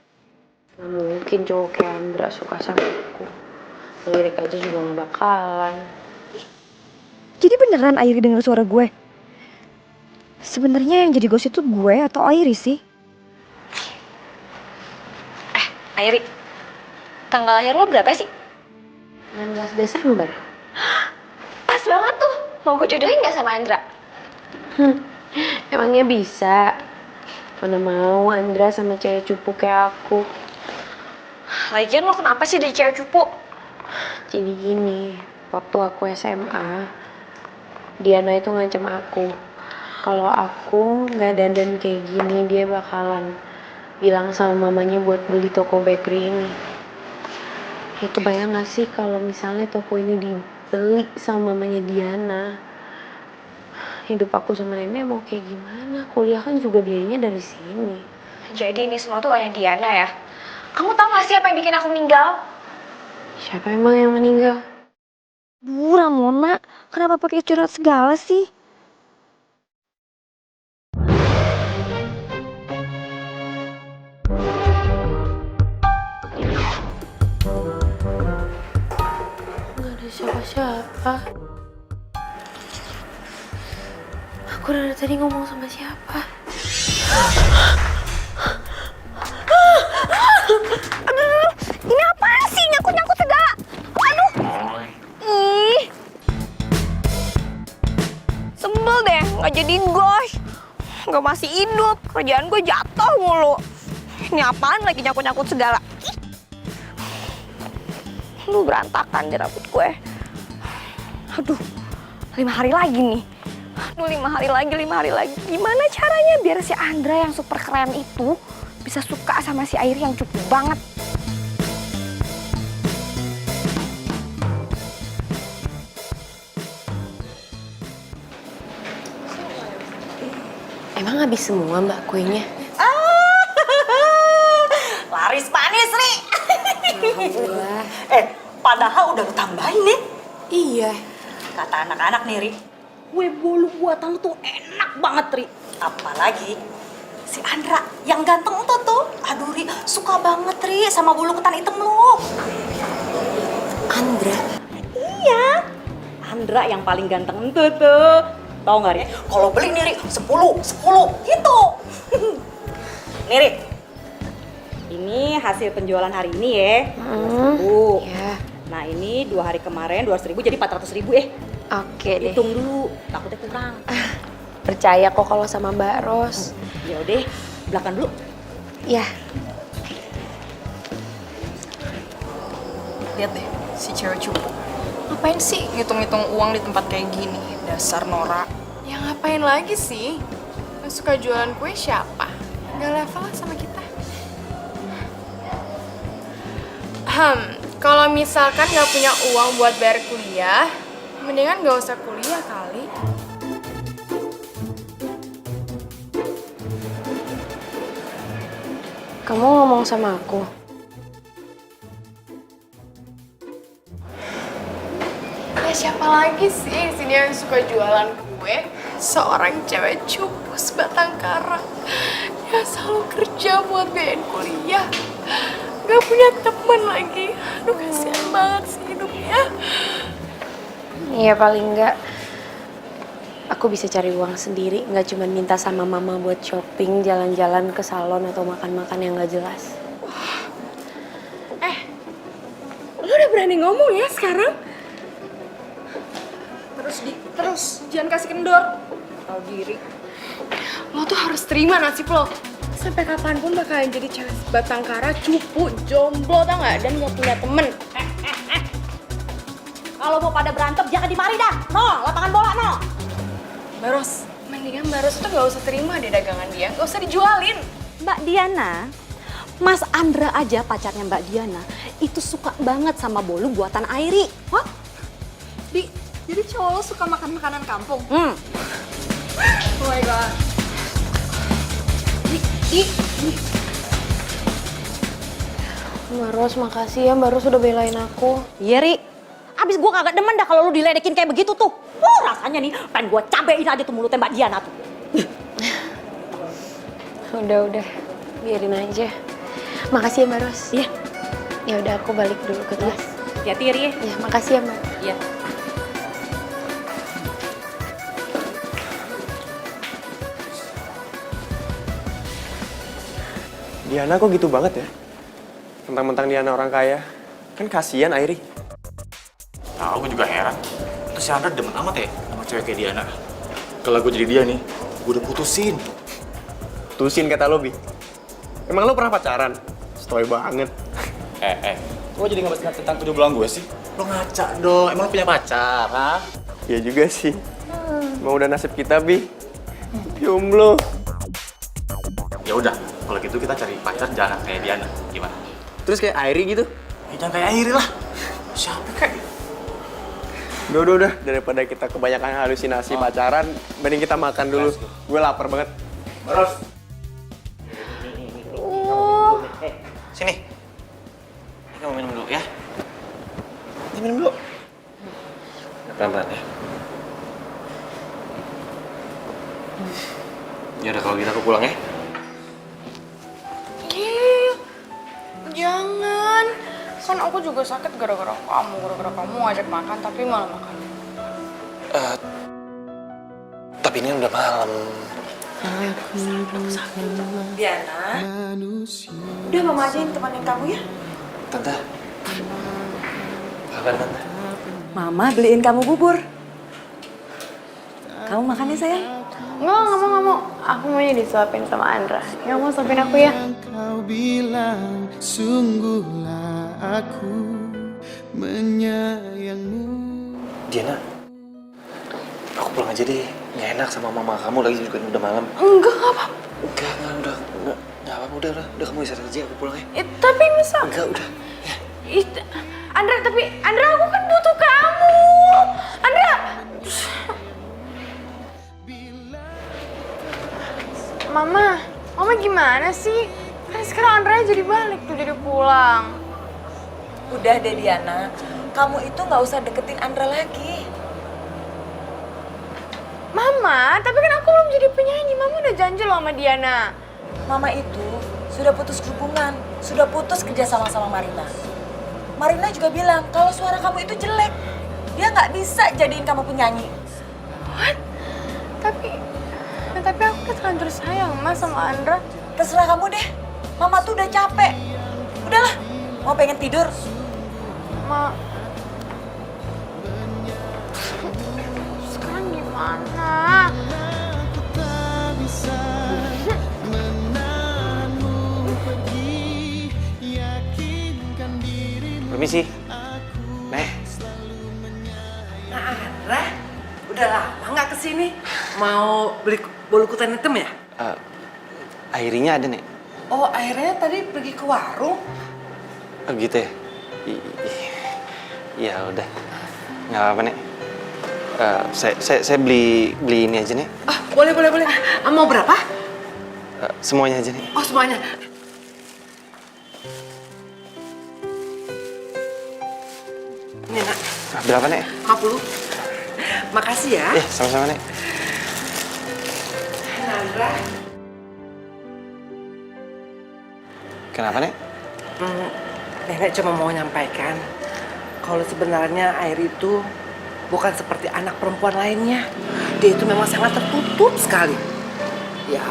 Gak mungkin cowok kayak Andra suka sama aku. Lirik aja juga gak bakalan. Jadi beneran Airi denger suara gue? Sebenarnya yang jadi ghost itu gue atau Airi sih? Airi, tanggal lahir lo berapa sih? 16 Desember. Pas banget tuh. Mau gue jodohin gak sama Andra? Emangnya bisa? Mana mau Andra sama cewek cupu kayak aku. Lagian lo kenapa sih dari cewek cupu? Jadi gini, waktu aku SMA, Diana itu ngancam aku. Kalau aku nggak dandan kayak gini, dia bakalan bilang sama mamanya buat beli toko bakery ini. Itu bayang gak sih kalau misalnya toko ini dibeli sama mamanya Diana? Hidup aku sama nenek mau kayak gimana? Kuliah kan juga biayanya dari sini. Jadi ini semua tuh kayak Diana ya? Kamu tahu gak sih apa yang bikin aku meninggal? Siapa emang yang meninggal? Ramona, kenapa pakai curhat segala sih? Nggak ada siapa-siapa. Aku dari tadi ngomong sama siapa? Aduh, ini apaan sih? Nyangkut-nyangkut segala. Aduh. Ih. Sebel deh, nggak jadi ghost. Nggak masih hidup, kerjaan gue jatuh mulu. Ini apaan lagi nyangkut-nyangkut segala? Ih. Lu berantakan deh rambut gue. Aduh, 5 hari lagi nih. Aduh, 5 hari lagi. Gimana caranya biar si Andra yang super keren itu bisa suka sama si Airi yang cukup banget? Emang habis semua mbak kuenya? Laris manis, Ri. Alhamdulillah. Padahal udah lu tambahin nih. Iya. Kata anak-anak nih, Ri, kue bolu buatan lu tuh enak banget, Ri. Apalagi si Andra yang ganteng tuh. Aduh, Ri, suka banget, Ri, sama bolu ketan hitam lu. Andra. Iya. Andra yang paling ganteng tuh. Tahu nggak, Ri? Kalau beli nih, Ri, 10 gitu. Nih, Ri. Ini hasil penjualan hari ini ya. 10.000. Ya. Nah, ini 2 hari kemarin 200.000 jadi 400.000 Oke deh. Hitung dulu, takutnya kurang. Percaya kok kalau sama Mbak Ros. Ya udah, belakang dulu. Ya. Lihat deh, si cewek cupu. Ngapain sih ngitung-ngitung uang di tempat kayak gini? Dasar Nora. Ya ngapain lagi sih? Yang suka jualan kue siapa? Gak level lah sama kita. Kalau misalkan gak punya uang buat bayar kuliah, mendingan gak usah kuliah kali. Kamu ngomong sama aku. Ya siapa lagi sih di sini yang suka jualan kue? Seorang cewek cupu sebatang kara yang selalu kerja buat biayain kuliah. Gak punya teman lagi. Aduh kasihan banget sih hidupnya. Iya paling enggak aku bisa cari uang sendiri, nggak cuma minta sama mama buat shopping, jalan-jalan ke salon atau makan-makan yang nggak jelas. Lo udah berani ngomong ya sekarang? Terus jangan kasih kendor. Tahu diri. Lo tuh harus terima nasib lo. Sampai kapanpun bakalan jadi cewek batang kara, cupu, jomblo tau gak? Dan gak punya temen. Kalau mau pada berantem jangan dimari dah. No, lapangan bola no. Mbak Ros, mendingan Mbak Ros tuh gak usah terima deh dagangan dia. Gak usah dijualin. Mbak Diana, Mas Andra aja pacarnya Mbak Diana itu suka banget sama bolu buatan Airi. What? Jadi cowok lo suka makan makanan kampung? Oh my god. Mbak Ros, makasih ya Mbak Ros udah belain aku. Iya, Ri. Abis gue kagak demen dah kalau lu diledekin kayak begitu tuh. Rasanya nih pengen gue cabein aja tuh mulutnya Mbak Diana tuh. Udah, biarin aja. Makasih ya Mbak Ros. Iya. Ya udah aku balik dulu ke kelas. Hati-hati, Ri. Ya, makasih ya Mbak. Iya. Diana kok gitu banget ya? Mentang-mentang Diana orang kaya. Kan kasihan Airi. Tahu, gue juga heran. Terus si Andra demen amat ya sama cewek kayak Diana. Kalau gue jadi dia nih, gue udah putusin. Putusin kata lo, Bi. Emang lo pernah pacaran? Stoy banget. Lo jadi ngebahas tentang kejombloan gue sih? Lo ngaca dong, emang lo punya pacar, ha? Iya juga sih. Mau udah nasib kita, Bi. Jomblo. Ya udah, kalau gitu kita cari pacar jangan kayak Diana. Gimana? Terus kayak Airi gitu? Ya jangan kayak Airi lah. Siapa kayak? Udah. Daripada kita kebanyakan halusinasi pacaran, mending kita makan dulu. Gue lapar banget. Terus. Sini. Ini kamu minum dulu ya. Ini minum dulu. Pelan-pelan ya. Ya udah kalau gitu aku pulang ya. Jangan. Kan aku juga sakit gara-gara kamu ngajak makan tapi malah makan. Tapi ini udah malam. Diana. Udah mama aja yang temanin kamu ya. Tante. Kabar Tante? Mama beliin kamu bubur. Kamu makan ya sayang? Nggak mau. Aku maunya disuapin sama Andra. Ya mau suapin aku ya? Kau bilang sungguhlah aku menyayangmu. Diana, aku pulang aja deh. Nggak enak sama mama kamu lagi juga udah malam. Enggak apa-apa. Nggak apa-apa, udah kamu istirahat aja, aku pulang ya. Tapi bisa. Enggak, udah. Ya. Andra, aku kan butuh kamu. Andra. Mama gimana sih? Kan sekarang Andra jadi balik tuh, jadi pulang. Udah deh Diana, kamu itu nggak usah deketin Andra lagi. Mama, tapi kan aku belum jadi penyanyi. Mama udah janji loh sama Diana. Mama itu sudah putus hubungan, sudah putus kerja sama Marina. Marina juga bilang kalau suara kamu itu jelek. Dia nggak bisa jadiin kamu penyanyi. What? Tapi aku kan terlanjur sayang Mas sama Andra. Terserah kamu deh. Mama tuh udah capek. Udahlah, mau pengen tidur. Sekarang gimana? Permisi. Nek. Nah, Andra, udah lama nggak kesini? Mau beli bolu kutan hitam ya? Airinya ada, Nek. Oh, akhirnya tadi pergi ke warung. Oh gitu ya? Ya udah. Nggak apa-apa, Nek. Saya beli ini aja, Nek. Boleh. Mau berapa? Semuanya aja, Nek. Oh, semuanya. Ini, Nak. Berapa, Nek? 50. Makasih ya. Sama-sama, Nek. Andra. Kenapa, Nek? Nenek cuma mau nyampaikan kalau sebenarnya Airi itu bukan seperti anak perempuan lainnya. Dia itu memang sangat tertutup sekali. Ya,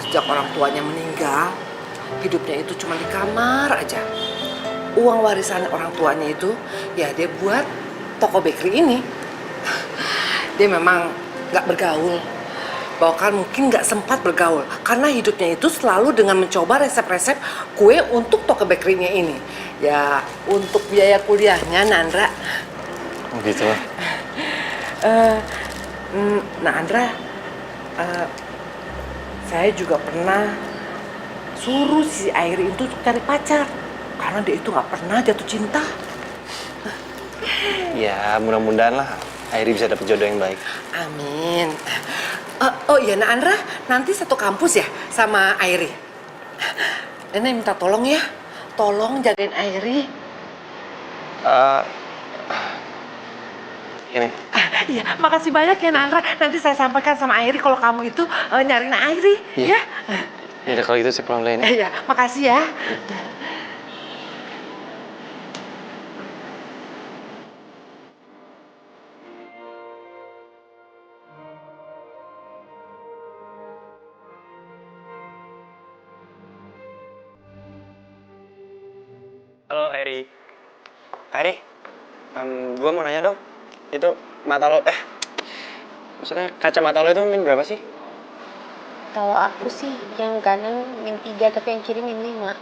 sejak orang tuanya meninggal, hidupnya itu cuma di kamar aja. Uang warisan orang tuanya itu, ya dia buat toko bakery ini. Dia memang nggak bergaul. Bahkan mungkin nggak sempat bergaul karena hidupnya itu selalu dengan mencoba resep-resep kue untuk toko bakery-nya ini. Ya, untuk biaya kuliahnya, Nandra. Oh gitu. Andra, saya juga pernah suruh si Airi itu cari pacar karena dia itu nggak pernah jatuh cinta. Ya, mudah-mudahan lah Airi bisa dapet jodoh yang baik. Amin. Oh iya, Andra, nanti satu kampus ya sama Airi. Nenek minta tolong ya, tolong jagain Airi. Ini. Iya, makasih banyak ya Andra. Nanti saya sampaikan sama Airi kalau kamu itu nyariin Airi, ya. Ya udah kalau gitu saya pulang dulu ya. Iya, makasih ya. Halo Airi. Airi, gue mau nanya dong. Itu mata lo, maksudnya kacamata lo itu min berapa sih? Kalau aku sih yang kanan min 3 tapi yang kiri min 5.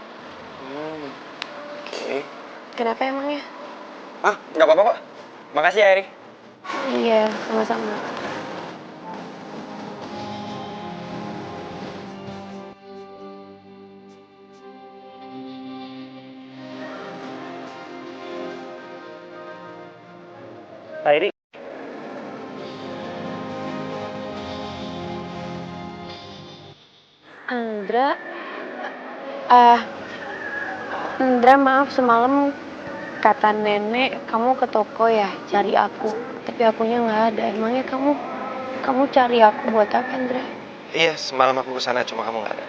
Oke. Kenapa emangnya? Nggak apa-apa kok. Makasih ya Airi. Iya, sama-sama. Airi. Andra, maaf semalam kata nenek kamu ke toko ya cari aku, tapi akunya nggak ada. Emangnya kamu cari aku buat apa, Andra? Iya, semalam aku kesana cuma kamu nggak ada.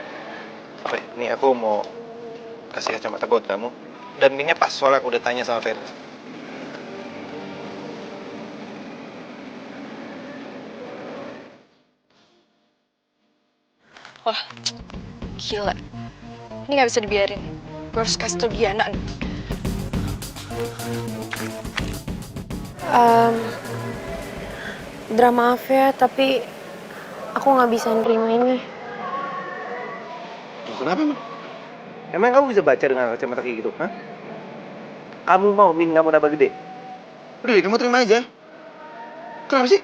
Oke, ini aku mau kasih kacamata buat kamu. Dan minnya pas, soalnya aku udah tanya sama Ferry. Wah, gila. Ini nggak bisa dibiarin. Gue harus kasih tau Diana. Andra, maaf ya, tapi aku nggak bisa nerima ini. Kenapa, Emang? Emang kamu bisa baca dengan kacamata kayak gitu, hah? Kamu mau min kamu nambah gede? Udah, kamu terima aja. Kenapa sih?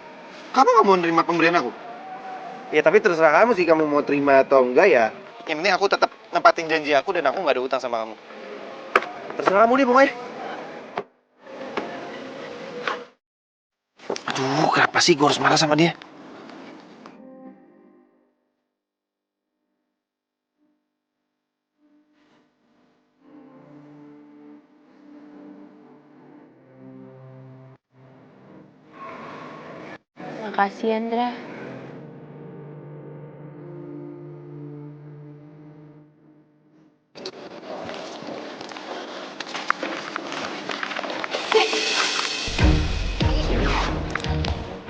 Kamu nggak mau nerima pemberian aku? Ya tapi terserah kamu sih, kamu mau terima atau enggak ya. Yang penting aku tetap nempatin janji aku dan aku nggak ada utang sama kamu. Terserah kamu deh pokoknya. Aduh, kenapa sih gue harus marah sama dia? Makasih, Andra.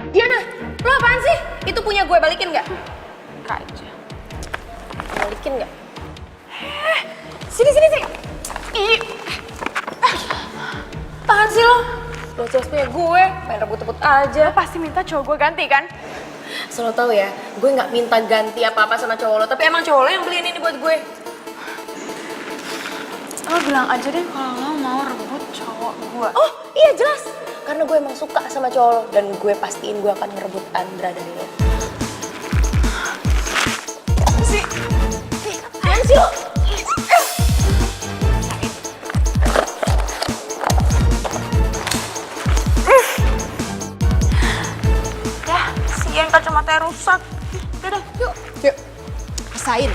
Diana, lo apaan sih? Itu punya gue, balikin nggak? Aja. Balikin nggak? Sini. Ih. Apaan sih lo? Lo jelas punya gue, main rebut-rebut aja. Lo pasti minta cowok gue ganti kan? Asal lo tau ya, gue nggak minta ganti apa-apa sama cowok lo, tapi emang cowok lo yang beliin ini buat gue. Lo bilang aja deh kalau lo mau rebut cowok gue. Oh iya jelas, karena gue emang suka sama cowok lo dan gue pastiin gue akan ngerebut Andra dari lo. Apaan sih lo? Sian kacamatanya rusak. Udah, yuk. Rasain.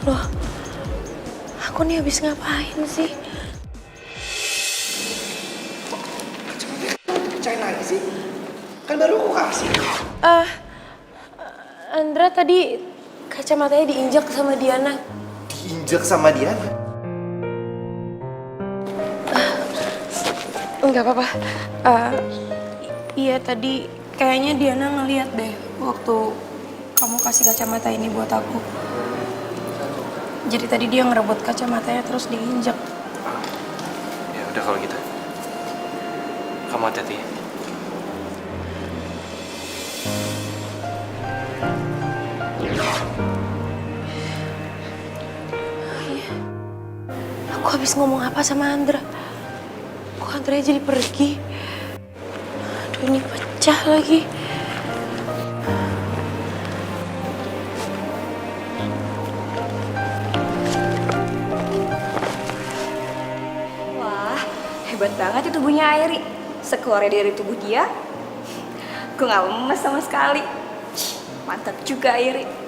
Loh, aku nih habis ngapain sih? Cain lagi sih? Kan baru aku kasih. Andra tadi kacamatanya diinjak sama Diana. Diinjek sama Diana? Enggak apa-apa. Iya tadi kayaknya Diana ngeliat deh waktu kamu kasih kacamata ini buat aku. Jadi tadi dia ngerebut kacamatanya terus diinjak. Ya udah kalau gitu. Kamu hati-hati ya. Aku habis ngomong apa sama Andra? Kok Andra jadi pergi? Aduh ini pecah lagi. Wah, hebat banget itu tubuhnya Airi. Sekeluarnya dari tubuh dia, gue gak lemes sama sekali. Mantap juga Airi.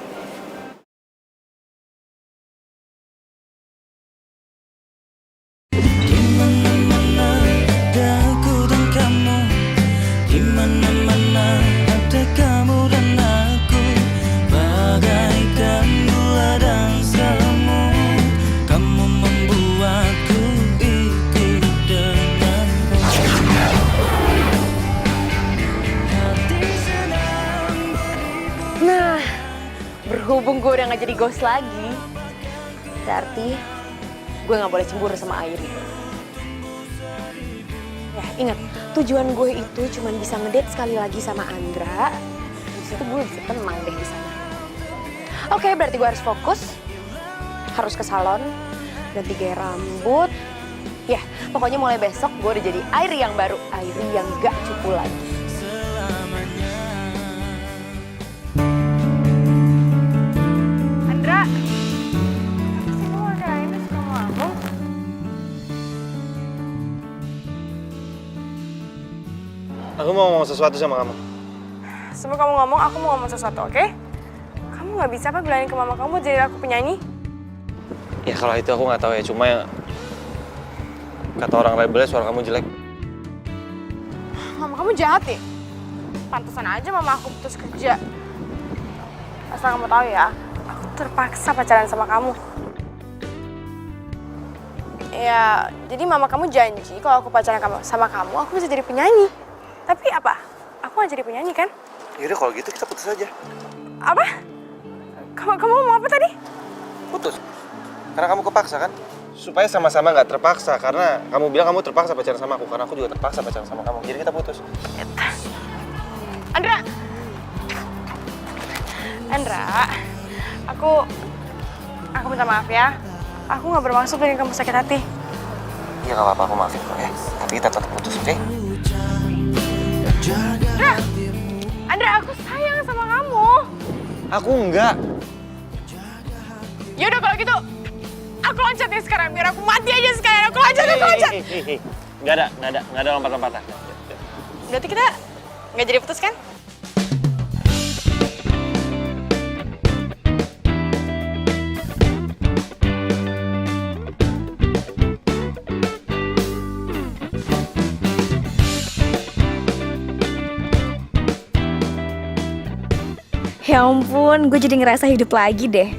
Nah, berhubung gue udah gak jadi ghost lagi, berarti gue gak boleh cemburu sama Airi. Ya, ingat, tujuan gue itu cuma bisa ngedate sekali lagi sama Andra. Habis itu gue bisa tenang deh di sana. Oke, berarti gue harus fokus, harus ke salon, ganti gaya rambut. Ya, pokoknya mulai besok gue udah jadi Airi yang baru, Airi yang gak cupu lagi. Andra, sih kamu ada ini suka ngomong? Aku mau ngomong sesuatu sama kamu. Sebelum kamu ngomong, aku mau ngomong sesuatu, oke? Kamu nggak bisa apa bilangin ke mama kamu jadi aku penyanyi? Ya kalau itu aku nggak tahu ya, cuma kata orang labelnya suara kamu jelek. Mama kamu jahat ya? Pantesan aja mama aku putus kerja. Asal kamu tahu ya, aku terpaksa pacaran sama kamu. Ya, jadi mama kamu janji kalau aku pacaran sama kamu, aku bisa jadi penyanyi. Tapi apa? Aku nggak jadi penyanyi kan? Yaudah kalau gitu kita putus aja. Apa? Kamu mau apa tadi? Putus. Karena kamu kepaksa kan? Supaya sama-sama nggak terpaksa. Karena kamu bilang kamu terpaksa pacaran sama aku. Karena aku juga terpaksa pacaran sama kamu. Jadi kita putus. Andra, aku minta maaf ya. Aku nggak bermaksud bikin kamu sakit hati. Iya nggak apa-apa, aku maafin kok ya. Tapi kita tetap putus, oke? Andra, aku sayang sama kamu. Aku enggak. Yaudah kalau gitu, aku loncat ya sekarang. Biar aku mati aja sekalian. Aku loncat. Nggak ada lompat-lompatan. Berarti kita nggak jadi putus kan? Ya ampun, gue jadi ngerasa hidup lagi deh.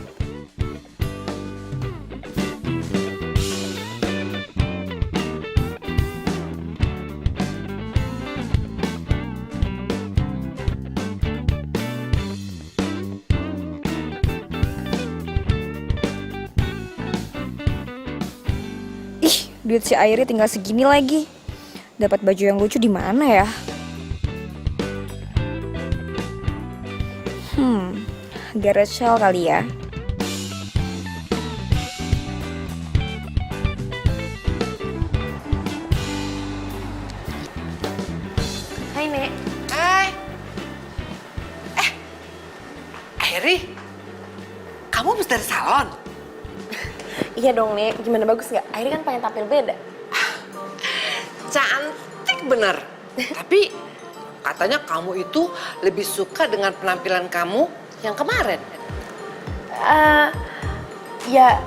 Ih, duit si Airi tinggal segini lagi. Dapat baju yang lucu di mana ya? Gareth Shell kali ya. Hai, Nek. Hai. Airi, kamu habis dari salon? Iya dong, Nek. Gimana, bagus nggak? Airi kan pengen tampil beda. Cantik bener. Tapi katanya kamu itu lebih suka dengan penampilan kamu yang kemarin. Ya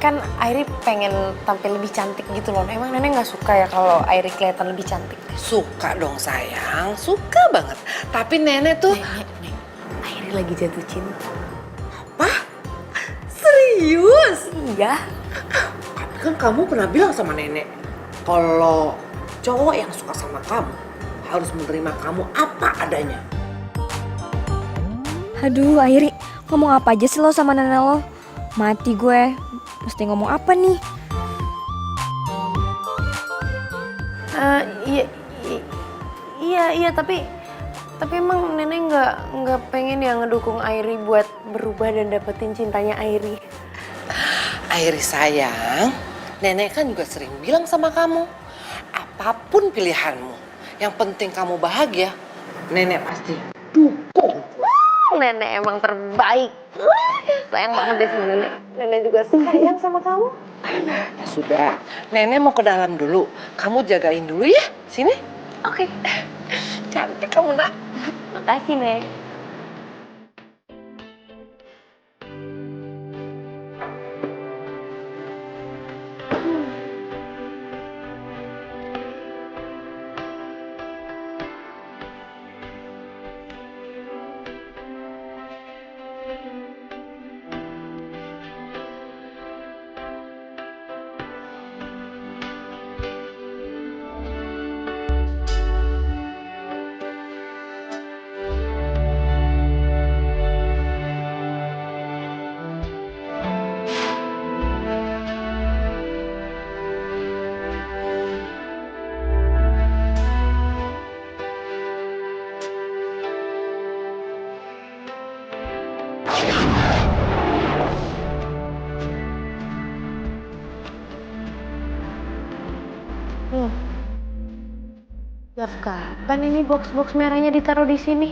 kan Airi pengen tampil lebih cantik gitu loh. Emang Nenek nggak suka ya kalau Airi kelihatan lebih cantik? Suka dong sayang, suka banget. Tapi nenek tuh... Nek, Airi lagi jatuh cinta. Apa? Serius? Iya. Tapi kan kamu pernah bilang sama nenek, kalau cowok yang suka sama kamu harus menerima kamu apa adanya. Aduh, Airi, ngomong apa aja sih lo sama nenek lo? Mati gue, mesti ngomong apa nih? Iya, tapi emang Nenek nggak pengen ya ngedukung Airi buat berubah dan dapetin cintanya Airi. Airi sayang, nenek kan juga sering bilang sama kamu, apapun pilihanmu, yang penting kamu bahagia, nenek pasti dukung. Nenek emang terbaik. Sayang banget deh sama Nenek. Nenek juga sayang sama kamu. Ya sudah, nenek mau ke dalam dulu. Kamu jagain dulu ya, sini. Oke. Cantik kamu nak. Makasih, Nek. Sejak kapan ini box-box merahnya ditaruh di sini?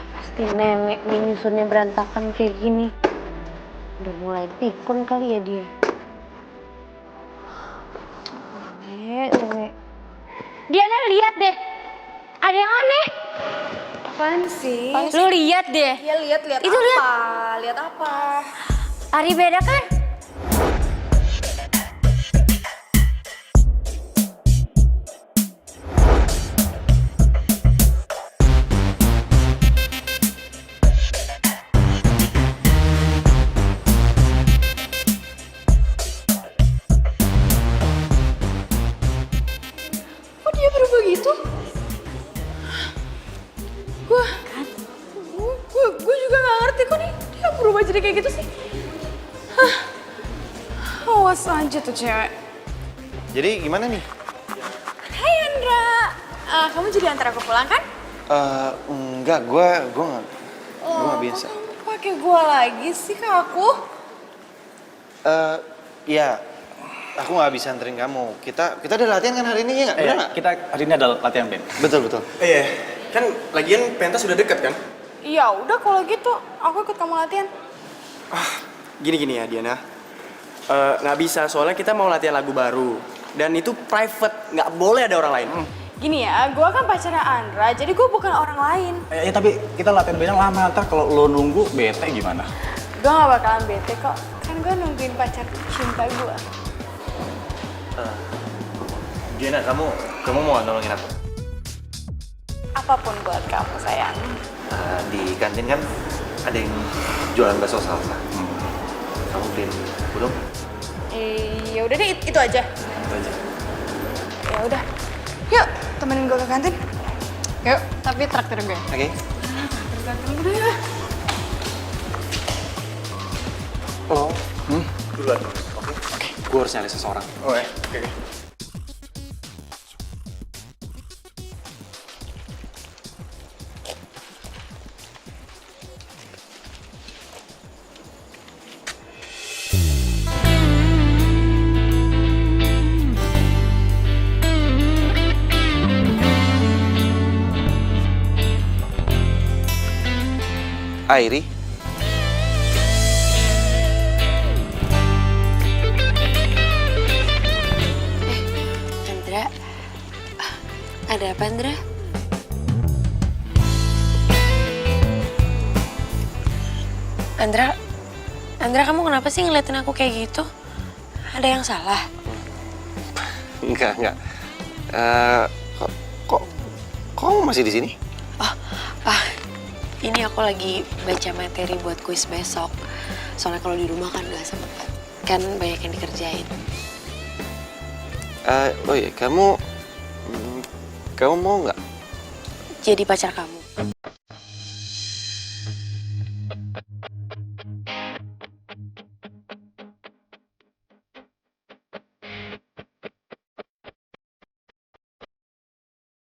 Pasti Nenek nih nyusunnya berantakan kayak gini. Udah mulai pikun kali ya dia. Nenek. Diana, lihat deh. Ada yang aneh. Apaan sih? Lu lihat deh. Ya lihat Itu apa? lihat. Lihat apa? Ari beda kan? Kok dia berubah gitu? Gue juga gak ngerti kok nih dia berubah jadi kayak gitu sih. Awas aja tuh cewek. Jadi gimana nih? Hai Andra, kamu jadi antar aku pulang kan? Enggak, gue nggak biasa. Kok kamu pakai gue lagi sih ke aku? Ya, aku nggak bisa anterin kamu. Kita ada latihan kan hari ini ya nggak? Bener nggak? Kita hari ini ada latihan band. Betul. Iya, kan lagian pentas sudah dekat kan? Ya udah kalau gitu, aku ikut kamu latihan. Gini ya Diana, nggak bisa soalnya kita mau latihan lagu baru dan itu private, nggak boleh ada orang lain. Gini ya, gue kan pacarnya Andra, jadi gue bukan orang lain. Tapi kita latihan bandnya lama, ntar kalau lo nunggu bete gimana? Gue gak bakalan bete kok, kan gue nungguin pacar cinta gue. Gina, kamu mau nolongin aku? apapun buat kamu sayang. Di kantin kan ada yang jualan bakso salsa. Kamu beliin udang? Ya udah deh, itu aja. Itu aja. Ya udah. Yuk, temenin gue ke kantin. Yuk, tapi traktir gue. Oke. Kantin gue ya. Oh. Duluan. Oke. Gue harus nyari seseorang. Oh ya, oke. Airi. Andra, ada apa Andra? Andra kamu kenapa sih ngeliatin aku kayak gitu? Ada yang salah? Enggak. Kok kamu masih di sini? Ini aku lagi baca materi buat kuis besok. Soalnya kalau di rumah kan gak sempet. Kan banyak yang dikerjain. Oh iya, kamu mau nggak? Jadi pacar kamu.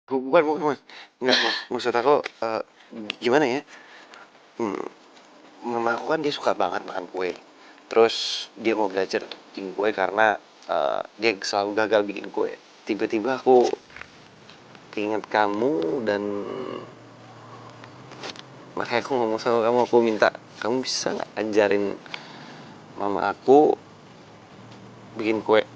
Bukan. Nggak, maksud aku, gimana ya? Mama aku kan dia suka banget makan kue. Terus dia mau belajar untuk bikin kue karena dia selalu gagal bikin kue. Tiba-tiba aku keinget kamu dan makanya aku ngomong sama kamu, aku minta kamu bisa nggak ajarin mama aku bikin kue.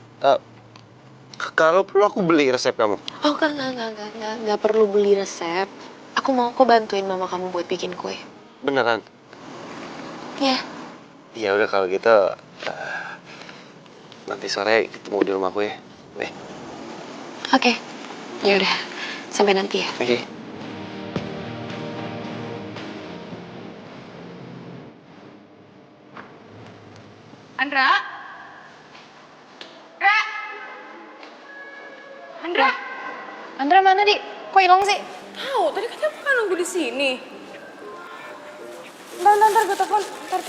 Kalau perlu aku beli resep kamu. Oh enggak perlu beli resep. Aku mau kok bantuin mama kamu buat bikin kue. Beneran? Ya. Ya udah kalau gitu nanti sore ketemu di rumahku ya. Oke. Ya udah. Sampai nanti ya. Oke. Andra? Andra mana, Dik? Kok hilang sih? Tahu, tadi katanya aku kan nunggu di sini. Ntar gue telepon. Ntar.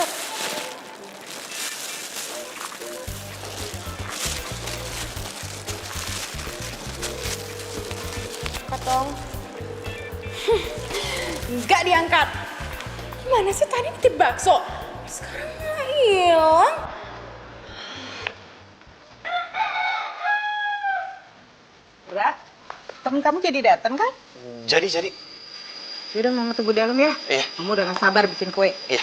Katong. Nggak diangkat. Gimana sih tadi nitip bakso? Sekarang malah hilang. Bra, temen kamu jadi datang kan? Jadi. Yaudah mama tunggu di dalam ya. Iya. Kamu udah gak sabar bikin kue. Iya.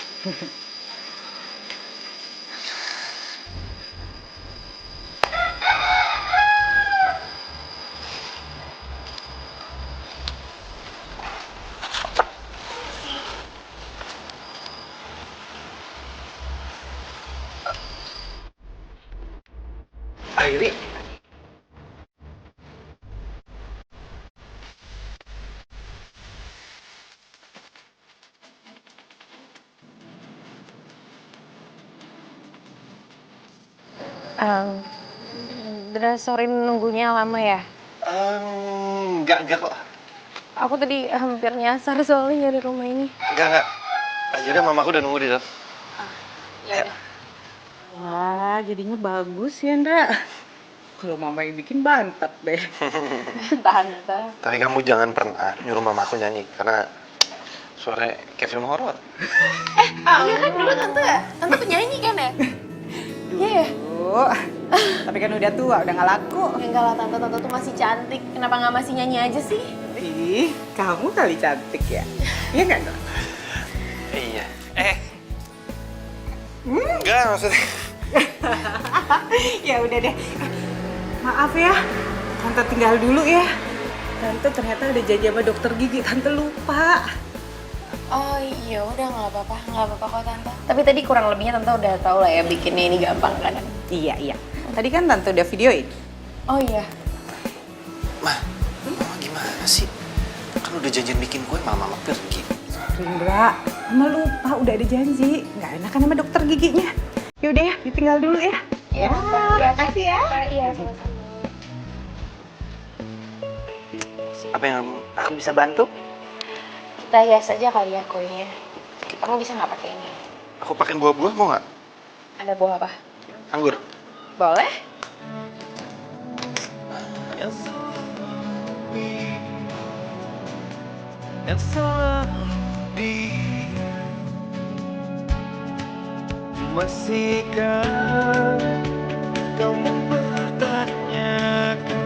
Airi. Andra, sorry nunggunya lama ya. Enggak kok. Aku tadi hampir nyasar soalnya nyari rumah ini. Enggak. Yaudah mamaku udah nunggu di dalam. Ya udah. Wah, jadinya bagus ya, Andra. Kalau mama yang bikin bantet deh. Tante. Tapi kamu jangan pernah nyuruh mamaku nyanyi karena suaranya kayak film horor. Iya kan dulu Tante penyanyi kan ya? Iya. Tapi kan udah tua, udah gak laku. Ya enggak lah Tante tuh masih cantik. Kenapa nggak masih nyanyi aja sih? Ih, kamu kali cantik ya. Iya nggak dong? Iya. Enggak maksudnya. Ya udah deh. Maaf ya, Tante tinggal dulu ya. Tante ternyata ada janji sama dokter gigi, Tante lupa. Oh iya udah nggak apa-apa kok Tante. Tapi tadi kurang lebihnya Tante udah tahu lah ya bikinnya ini gampang kan? Iya. Tadi kan Tante udah videoin. Oh iya. Mama gimana sih? Kan udah janjian bikin kue, mama pergi. Indra, Mama lupa udah ada janji. Nggak enak kan sama dokter giginya. Yaudah ya, ditinggal dulu ya. Ya, makasih ya. Iya, Apa yang aku bisa bantu? kita hias aja kali ya kuenya. Kamu bisa nggak pakai ini? Aku pakai buah-buah, mau nggak? Ada buah apa? Anggur. Boleh. Masihkah kau mempertanyakan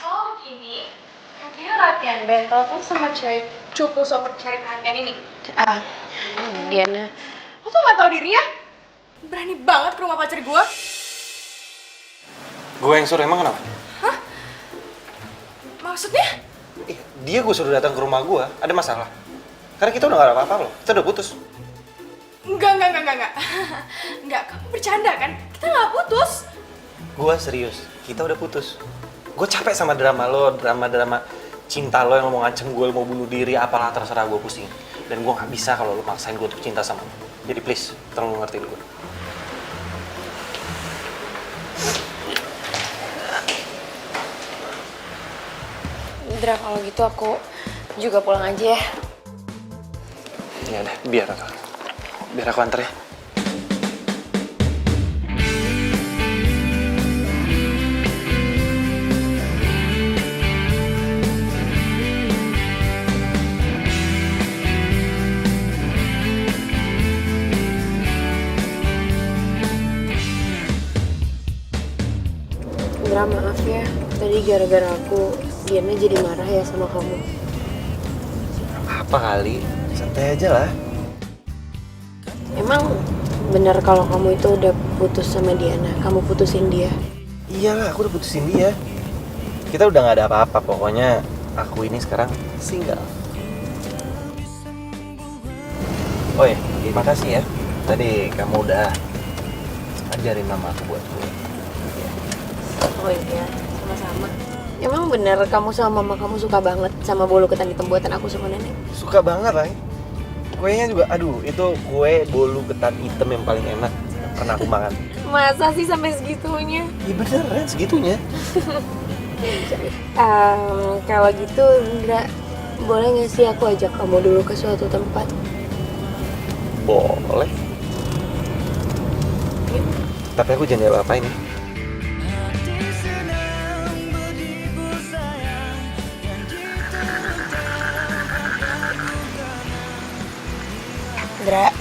Oh gini, katanya latihan bentol tuh sama cewek cupu super cari perhatian ini. Diana. Lo tuh gak tau diri ya? Berani banget ke rumah pacar gue. Gue yang suruh, emang kenapa? Maksudnya? Dia gue suruh datang ke rumah gue, ada masalah? Karena kita udah gak ada apa-apa loh, kita udah putus. Enggak. Enggak, kamu bercanda kan? Kita gak putus. Gue serius, kita udah putus. Gue capek sama drama lo, drama cinta lo yang lo mau ngancem gue, mau bunuh diri, apalah terserah, gue pusing. Dan gue gak bisa kalau lo maksain gue untuk cinta sama lo. Jadi please, tolong lo ngertiin gue. Indra, kalau gitu aku juga pulang aja ya. Ya udah, biar aku anter ya. Indra, maaf ya. Tadi gara-gara aku, Diana jadi marah ya sama kamu. Apa kali? Santai aja lah. Emang benar kalau kamu itu udah putus sama Diana? Kamu putusin dia? Iyalah, aku udah putusin dia. Kita udah gak ada apa-apa, pokoknya aku ini sekarang single. Oh ya, makasih ya. Tadi kamu udah ajarin mama aku buat gue. Oh iya, sama-sama. Emang bener kamu sama mama kamu suka banget sama bolu ketan hitam buatan aku sama nenek? Suka banget lah. Kuenya juga, aduh, itu kue bolu ketan hitam yang paling enak yang pernah aku makan. Masa sih sampai segitunya? Iya beneran segitunya. Kalau gitu, Indra, boleh nggak sih aku ajak kamu dulu ke suatu tempat? Boleh. Tapi aku jangan apa-apain ya. Indra,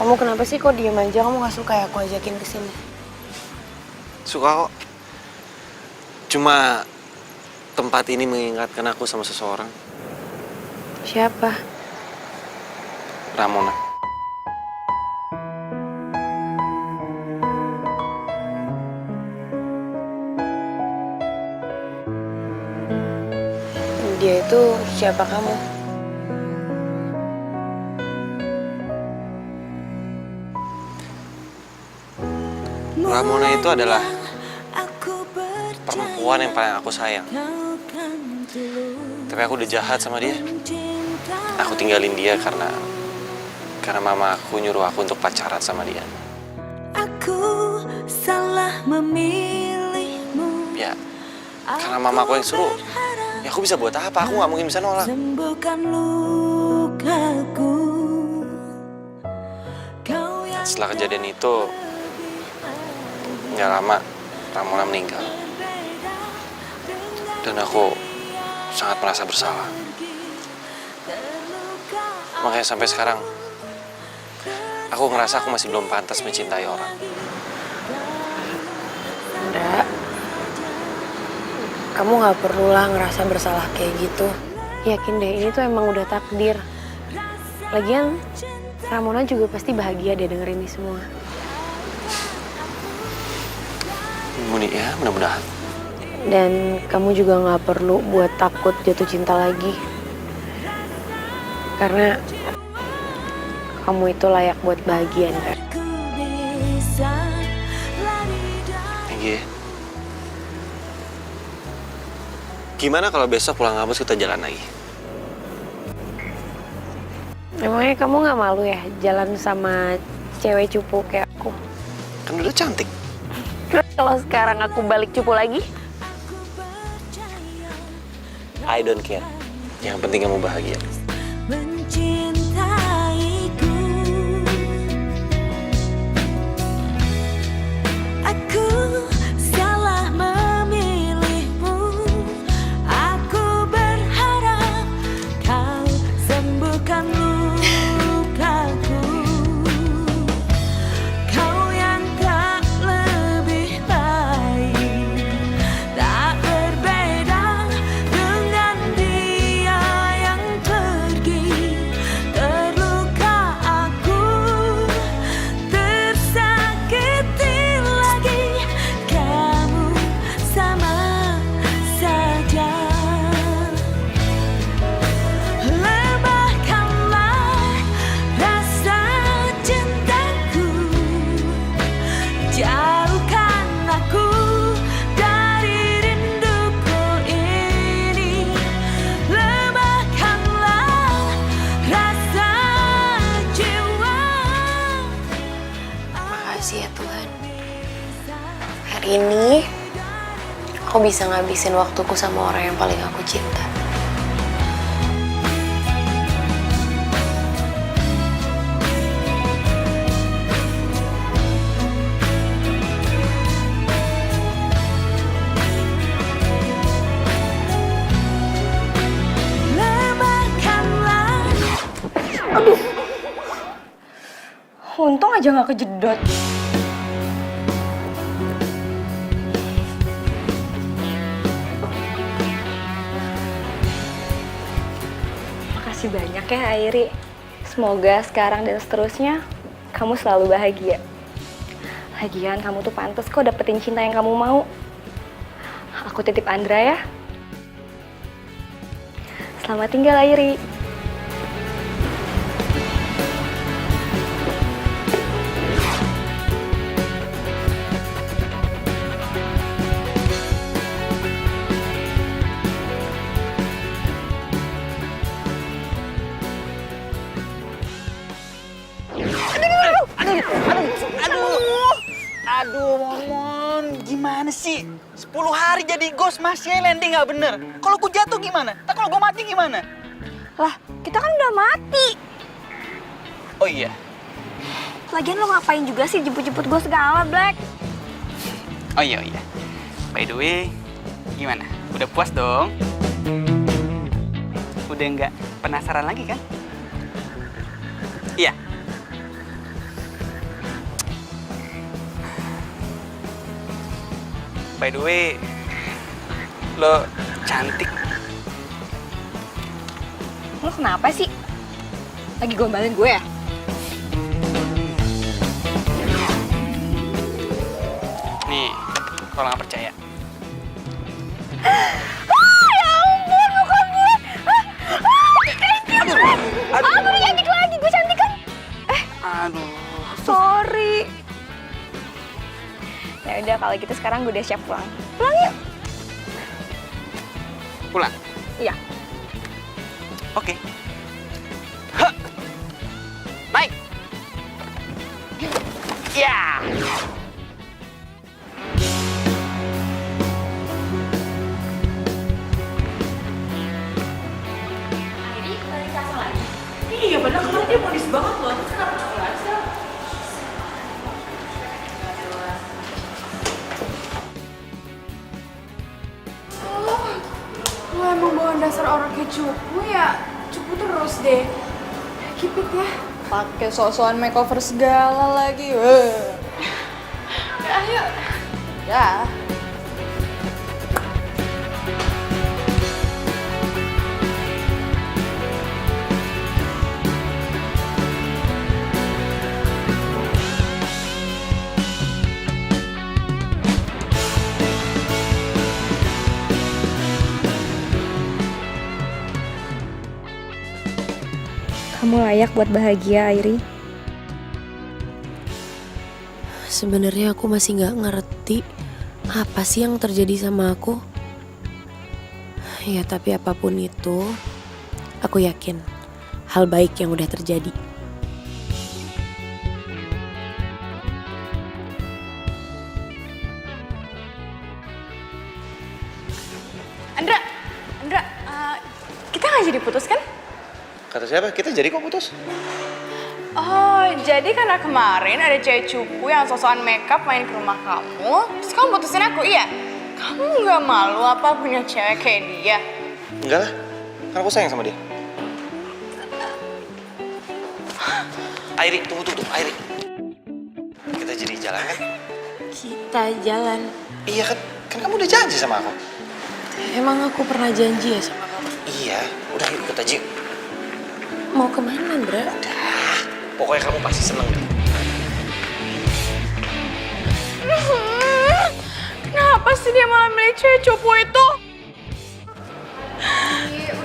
kamu kenapa sih kok diem aja? Kamu gak suka ya aku ajakin kesini? Suka kok. Cuma tempat ini mengingatkan aku sama seseorang. Siapa? Ramona. Dia itu siapa kamu? Ramona itu adalah perempuan yang paling aku sayang. Tapi aku udah jahat sama dia. Aku tinggalin dia karena mama aku nyuruh aku untuk pacaran sama dia. Aku salah memilihmu. Ya, karena mama aku yang suruh. Ya aku bisa buat apa? Aku nggak mungkin bisa nolak. Sembuhkan lukaku. Setelah kejadian itu, nggak lama Ramona meninggal. Dan aku sangat merasa bersalah. Makanya sampai sekarang, aku ngerasa aku masih belum pantas mencintai orang. Indra, kamu gak perlulah ngerasa bersalah kayak gitu. Yakin deh, ini tuh emang udah takdir. Lagian, Ramona juga pasti bahagia deh denger ini semua. Muni ya, mudah-mudahan. Dan kamu juga nggak perlu buat takut jatuh cinta lagi. Karena kamu itu layak buat bahagia, Andra. Thank you. Gimana kalau besok pulang kampus kita jalan lagi? Emangnya kamu nggak malu ya jalan sama cewek cupu kayak aku? Kan udah cantik. Terus kalau sekarang aku balik cupu lagi? I don't care. Yang penting kamu bahagia. Mencintaiku, aku salah memilihmu. Aku berharap kau sembuhkan lukaku. Kau yang tak lebih baik, tak berbeda dengan dia yang pergi. Terluka aku, tersakiti lagi. Kamu sama saja. Lemahkanlah rasa cintaku, jauhkan aku dari rinduku ini. Lemahkanlah rasa jiwa. Makasih ya Tuhan. Hari ini aku bisa ngabisin waktuku sama orang yang paling aku cinta. Lemahkanlah. Untung aja nggak kejedot. Makasih banyak ya Airi. Semoga sekarang dan seterusnya kamu selalu bahagia. Lagian kamu tuh pantas kok dapetin cinta yang kamu mau. Aku titip Andra ya. Selamat tinggal Airi. Aduh, Momon, gimana sih? 10 hari jadi ghost masih landing nggak bener. Kalau gue jatuh gimana? Tak kalau gue mati gimana? Lah, kita kan udah mati. Oh iya, Lagian lo ngapain juga sih jemput-jemput gue segala, Black? oh iya. By the way, gimana? Udah puas dong? Udah nggak penasaran lagi kan? Iya. By the way, lo cantik. Lo kenapa sih? Lagi gombalin gue ya? Nih, kalau nggak percaya. Ya ampun, muka gue. Thank you, Black. Aku udah cantik lagi, gue cantik kan? Aduh. Sorry. Ya udah kalau gitu sekarang gue udah siap pulang. Pulang yuk. Pulang? Iya. Oke. Hah. Naik. Ya. Iya, padahal kemarin dia modis banget loh. Terus kenapa nggak berhasil? Lo emang bawa dasar orang kayak cupu ya? Cupu terus deh. Keep it ya. Pakai sok-sokan makeover segala lagi. Ayo. Ya. kamu layak buat bahagia, Airi. Sebenarnya aku masih nggak ngerti apa sih yang terjadi sama aku. Ya tapi apapun itu, aku yakin hal baik yang udah terjadi. Andra, kita nggak jadi putus kan? Kata siapa? Kita jadi kok putus? Oh, jadi karena kemarin ada cewek cupu yang sosokan makeup main ke rumah kamu, terus kamu putusin aku, iya? Kamu nggak malu apa punya cewek kayak dia? Enggak lah, kan aku sayang sama dia. Airi, tunggu, Airi. Kita jadi jalan kan? Kita jalan. Iya kan kamu udah janji sama aku. Emang aku pernah janji ya sama kamu? Iya, udah yuk ikut aja. Mau kemana, Andra? Udah, pokoknya kamu pasti seneng deh. Kenapa sih dia malah milih cewek cupu itu?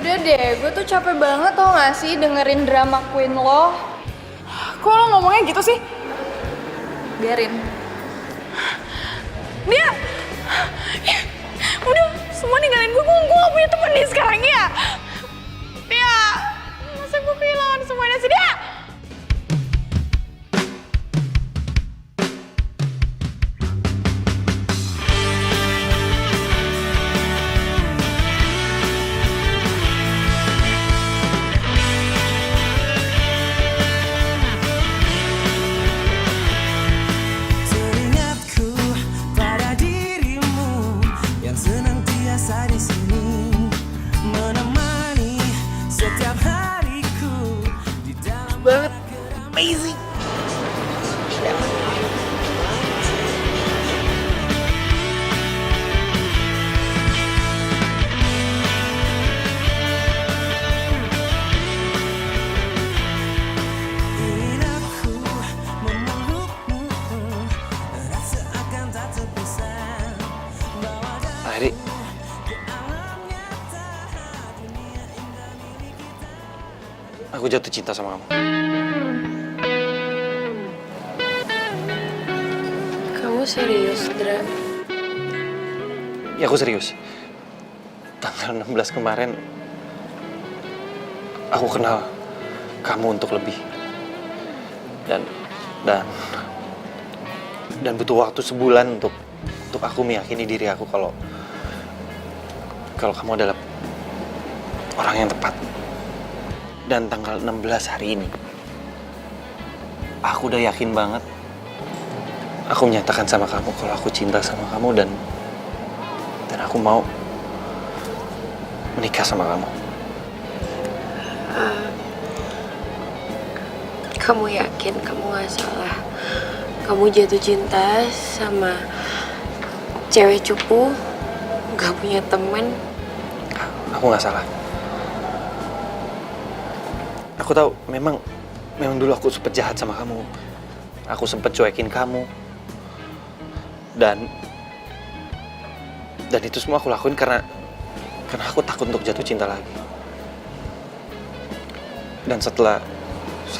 Udah deh, gue tuh capek banget tau gak sih dengerin drama queen lo. Kok lo ngomongnya gitu sih? Biarin. Dia, ya, udah semua ninggalin gue gak punya temen nih sekarang ya. Dia, masa gue kehilangan semuanya sih dia? Teringatku pada dirimu yang senantiasa di sini menemani setiap hariku di dalam Banget, amazing. ingin aku memelukmu, rasa akan tak terpisah. Bawa Airi, aku jatuh cinta sama kamu. Kamu serius, Dra? Ya aku serius. Tanggal 16 kemarin, aku kenal kamu untuk lebih. Dan butuh waktu sebulan untuk aku meyakini diri aku kalau kamu adalah orang yang tepat. Dan tanggal 16 hari ini, aku udah yakin banget. Aku menyatakan sama kamu kalau aku cinta sama kamu dan aku mau menikah sama kamu. Kamu yakin kamu gak salah? Kamu jatuh cinta sama cewek cupu, gak punya teman? Aku gak salah. Aku tahu memang dulu aku sempet jahat sama kamu. Aku sempet cuekin kamu. Dan itu semua aku lakuin karena aku takut untuk jatuh cinta lagi. Dan setelah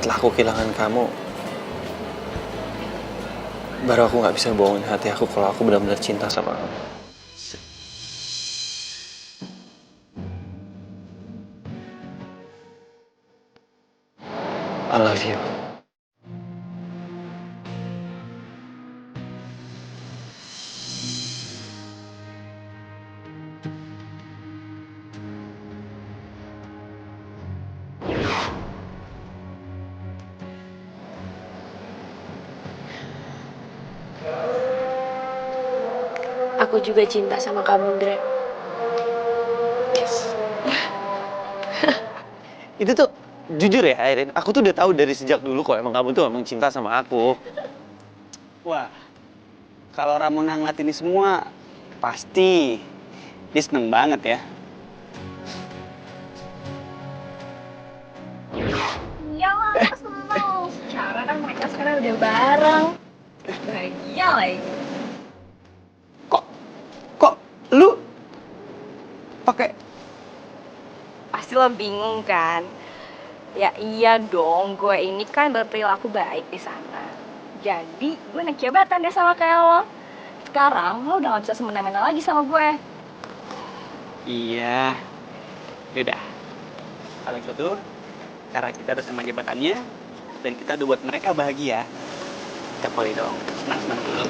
aku kehilangan kamu, baru aku nggak bisa bohongin hati aku kalau aku benar-benar cinta sama kamu. I love you. Aku juga cinta sama kamu, Dra. Itu tuh jujur ya, Airin, aku tuh udah tahu dari sejak dulu kok emang kamu tuh emang cinta sama aku. Wah, kalau Ramona ngeliat ini semua, pasti dia seneng banget ya. Iyalah, aku seneng. Secara kan mereka sekarang udah bareng. Bahagia lagi. Kok lu pakai? Pasti lo bingung kan? Ya iya dong, gue ini kan berperilaku baik di sana. Jadi gue naik jabatan deh sama kayak lo. Sekarang lo udah gak bisa semena-mena lagi sama gue. Iya. Yaudah. Kalau gitu, cara kita udah sama jabatannya, dan kita udah buat mereka bahagia. Kita boleh dong senang-senang dulu.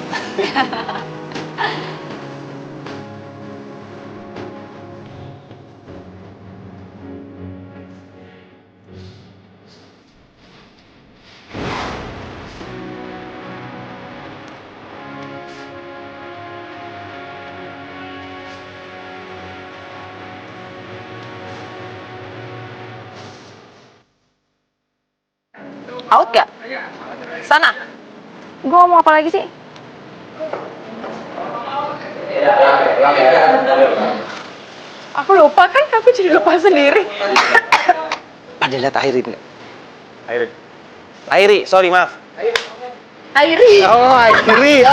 Out gak? Sana. Gue ngomong apa lagi sih? Aku lupa kan, aku jadi lupa sendiri. Pada lihat Airin nggak? Airin. Airi, sorry maaf. Airi. Oh, Airi.